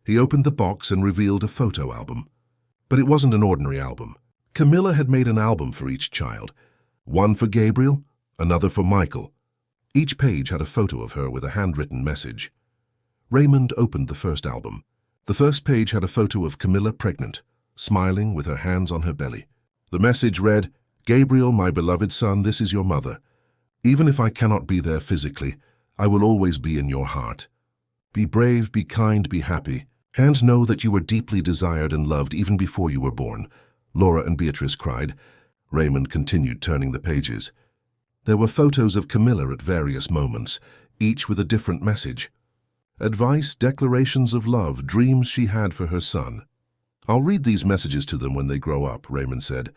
He opened the box and revealed a photo album. But it wasn't an ordinary album. Camilla had made an album for each child, one for Gabriel, another for Michael. Each page had a photo of her with a handwritten message. Raymond opened the first album. The first page had a photo of Camilla pregnant, smiling with her hands on her belly. The message read, Gabriel, my beloved son, this is your mother. Even if I cannot be there physically, I will always be in your heart. Be brave, be kind, be happy, and know that you were deeply desired and loved even before you were born, Laura and Beatrice cried. Raymond continued turning the pages. There were photos of Camilla at various moments, each with a different message. Advice, declarations of love, dreams she had for her son. I'll read these messages to them when they grow up, Raymond said.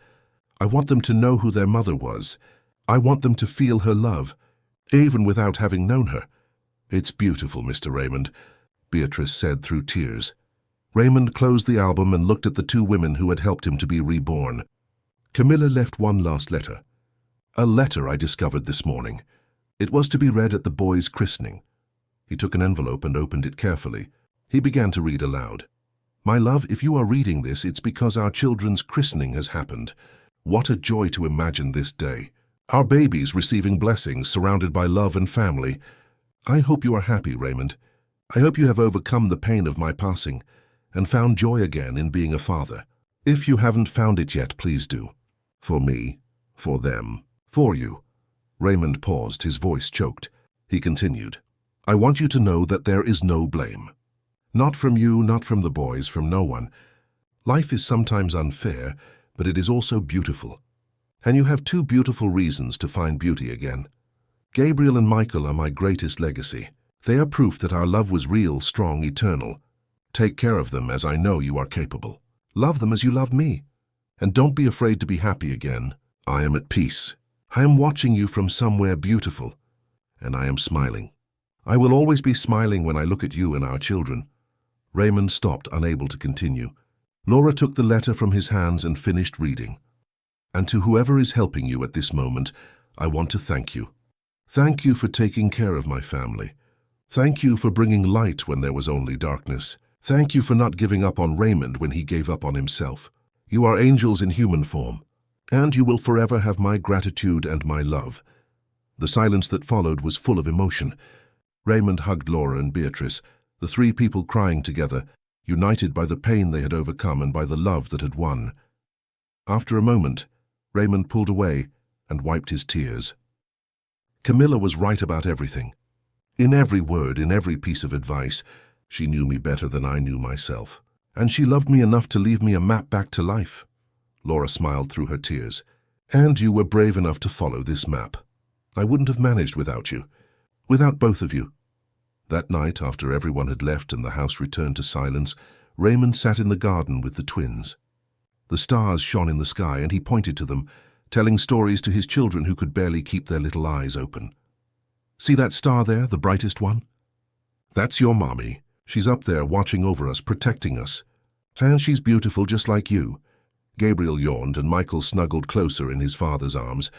I want them to know who their mother was. I want them to feel her love, even without having known her. It's beautiful, Mr. Raymond, Beatrice said through tears. Raymond closed the album and looked at the two women who had helped him to be reborn. Camilla left one last letter. A letter I discovered this morning. It was to be read at the boy's christening. He took an envelope and opened it carefully. He began to read aloud. My love, if you are reading this, it's because our children's christening has happened. What a joy to imagine this day. Our babies receiving blessings, surrounded by love and family. I hope you are happy, Raymond. I hope you have overcome the pain of my passing and found joy again in being a father. If you haven't found it yet, please do. For me, for them, for you. Raymond paused, his voice choked. He continued, I want you to know that there is no blame. Not from you, not from the boys, from no one. Life is sometimes unfair, but it is also beautiful. And you have two beautiful reasons to find beauty again. Gabriel and Michael are my greatest legacy. They are proof that our love was real, strong, eternal. Take care of them as I know you are capable. Love them as you love me. And don't be afraid to be happy again. I am at peace. I am watching you from somewhere beautiful. And I am smiling. I will always be smiling when I look at you and our children. Raymond stopped, unable to continue. Laura took the letter from his hands and finished reading. And to whoever is helping you at this moment, I want to thank you. Thank you for taking care of my family. Thank you for bringing light when there was only darkness. Thank you for not giving up on Raymond when he gave up on himself. You are angels in human form, and you will forever have my gratitude and my love. The silence that followed was full of emotion. Raymond hugged Laura and Beatrice, the three people crying together, united by the pain they had overcome and by the love that had won. After a moment, Raymond pulled away and wiped his tears. Camilla was right about everything. In every word, in every piece of advice, she knew me better than I knew myself. And she loved me enough to leave me a map back to life. Laura smiled through her tears. And you were brave enough to follow this map. I wouldn't have managed without you. Without both of you. That night, after everyone had left and the house returned to silence, Raymond sat in the garden with the twins. The stars shone in the sky and he pointed to them, telling stories to his children who could barely keep their little eyes open. See that star there, the brightest one? That's your mommy. She's up there watching over us, protecting us. And she's beautiful just like you. Gabriel yawned and Michael snuggled closer in his father's arms.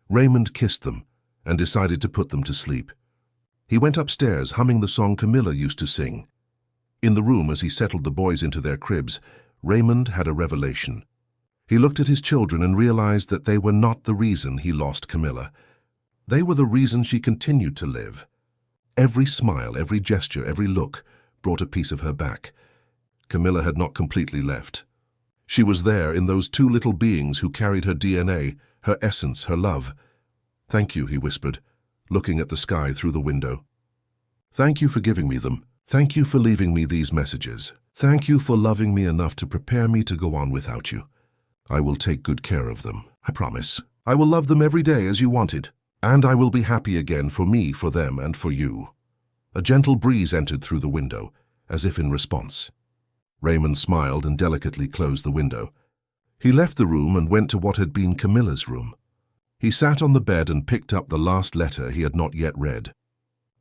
Raymond kissed them and decided to put them to sleep. He went upstairs humming the song Camilla used to sing. In the room, as he settled the boys into their cribs, Raymond had a revelation. He looked at his children and realized that they were not the reason he lost Camilla. They were the reason she continued to live. Every smile, every gesture, every look brought a piece of her back. Camilla had not completely left. She was there in those two little beings who carried her DNA, her essence, her love. Thank you, he whispered, looking at the sky through the window. Thank you for giving me them. Thank you for leaving me these messages. Thank you for loving me enough to prepare me to go on without you. I will take good care of them, I promise. I will love them every day as you wanted, and I will be happy again for me, for them, and for you. A gentle breeze entered through the window, as if in response. Raymond smiled and delicately closed the window. He left the room and went to what had been Camilla's room. He sat on the bed and picked up the last letter he had not yet read.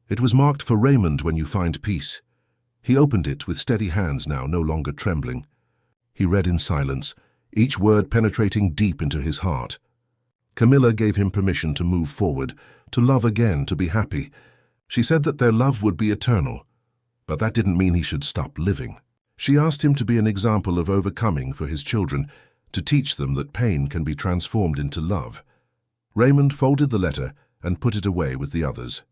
It was marked for Raymond when you find peace. He opened it with steady hands now, no longer trembling. He read in silence, each word penetrating deep into his heart. Camilla gave him permission to move forward, to love again, to be happy. She said that their love would be eternal, but that didn't mean he should stop living. She asked him to be an example of overcoming for his children, to teach them that pain can be transformed into love. Raymond folded the letter and put it away with the others.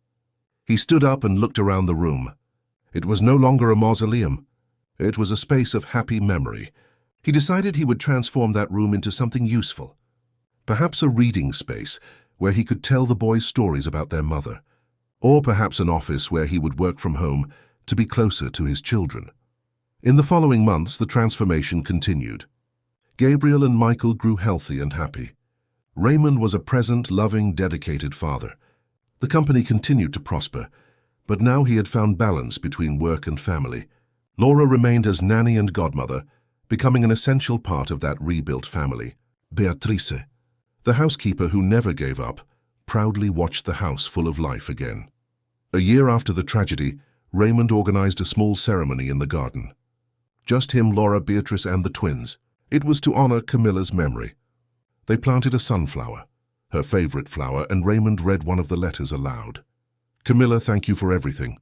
He stood up and looked around the room. It was no longer a mausoleum. It was a space of happy memory. He decided he would transform that room into something useful. Perhaps a reading space where he could tell the boys stories about their mother. Or perhaps an office where he would work from home to be closer to his children. In the following months, the transformation continued. Gabriel and Michael grew healthy and happy. Raymond was a present, loving, dedicated father. The company continued to prosper, but now he had found balance between work and family. Laura remained as nanny and godmother, becoming an essential part of that rebuilt family. Beatrice, the housekeeper who never gave up, proudly watched the house full of life again. A year after the tragedy, Raymond organized a small ceremony in the garden. Just him, Laura, Beatrice, and the twins. It was to honor Camilla's memory. They planted a sunflower, her favorite flower, and Raymond read one of the letters aloud. Camilla, thank you for everything.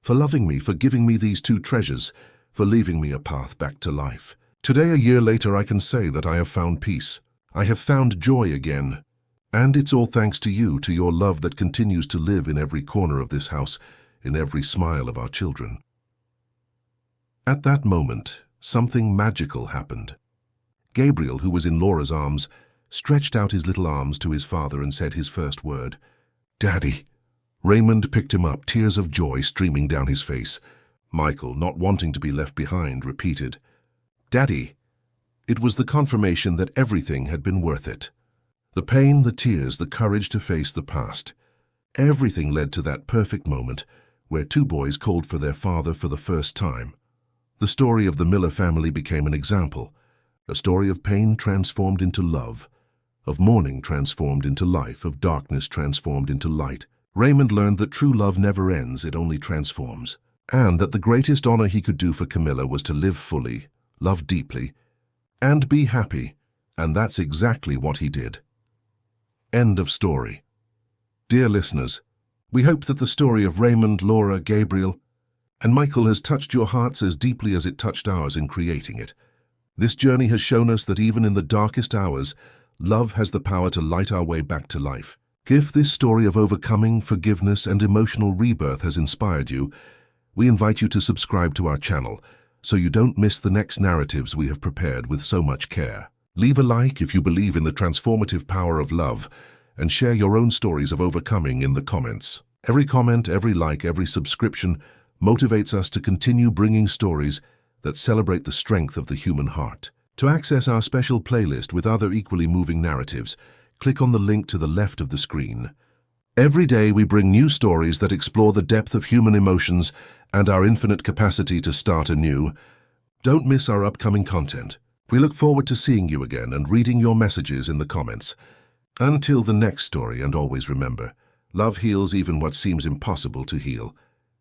For loving me, for giving me these two treasures, for leaving me a path back to life. Today, a year later, I can say that I have found peace. I have found joy again. And it's all thanks to you, to your love that continues to live in every corner of this house, in every smile of our children. At that moment, something magical happened. Gabriel, who was in Laura's arms, stretched out his little arms to his father and said his first word, "Daddy." Raymond picked him up, tears of joy streaming down his face. Michael, not wanting to be left behind, repeated, "Daddy." It was the confirmation that everything had been worth it. The pain, the tears, the courage to face the past. Everything led to that perfect moment where two boys called for their father for the first time. The story of the Miller family became an example, a story of pain transformed into love, of mourning transformed into life, of darkness transformed into light. Raymond learned that true love never ends, it only transforms, and that the greatest honor he could do for Camilla was to live fully, love deeply, and be happy, and that's exactly what he did. End of story. Dear listeners, we hope that the story of Raymond, Laura, Gabriel, and Michael has touched your hearts as deeply as it touched ours in creating it. This journey has shown us that even in the darkest hours, love has the power to light our way back to life. If this story of overcoming, forgiveness, and emotional rebirth has inspired you, we invite you to subscribe to our channel so you don't miss the next narratives we have prepared with so much care. Leave a like if you believe in the transformative power of love, and share your own stories of overcoming in the comments. Every comment, every like, every subscription motivates us to continue bringing stories that celebrate the strength of the human heart. To access our special playlist with other equally moving narratives, click on the link to the left of the screen. Every day we bring new stories that explore the depth of human emotions and our infinite capacity to start anew. Don't miss our upcoming content. We look forward to seeing you again and reading your messages in the comments. Until the next story, and always remember, love heals even what seems impossible to heal.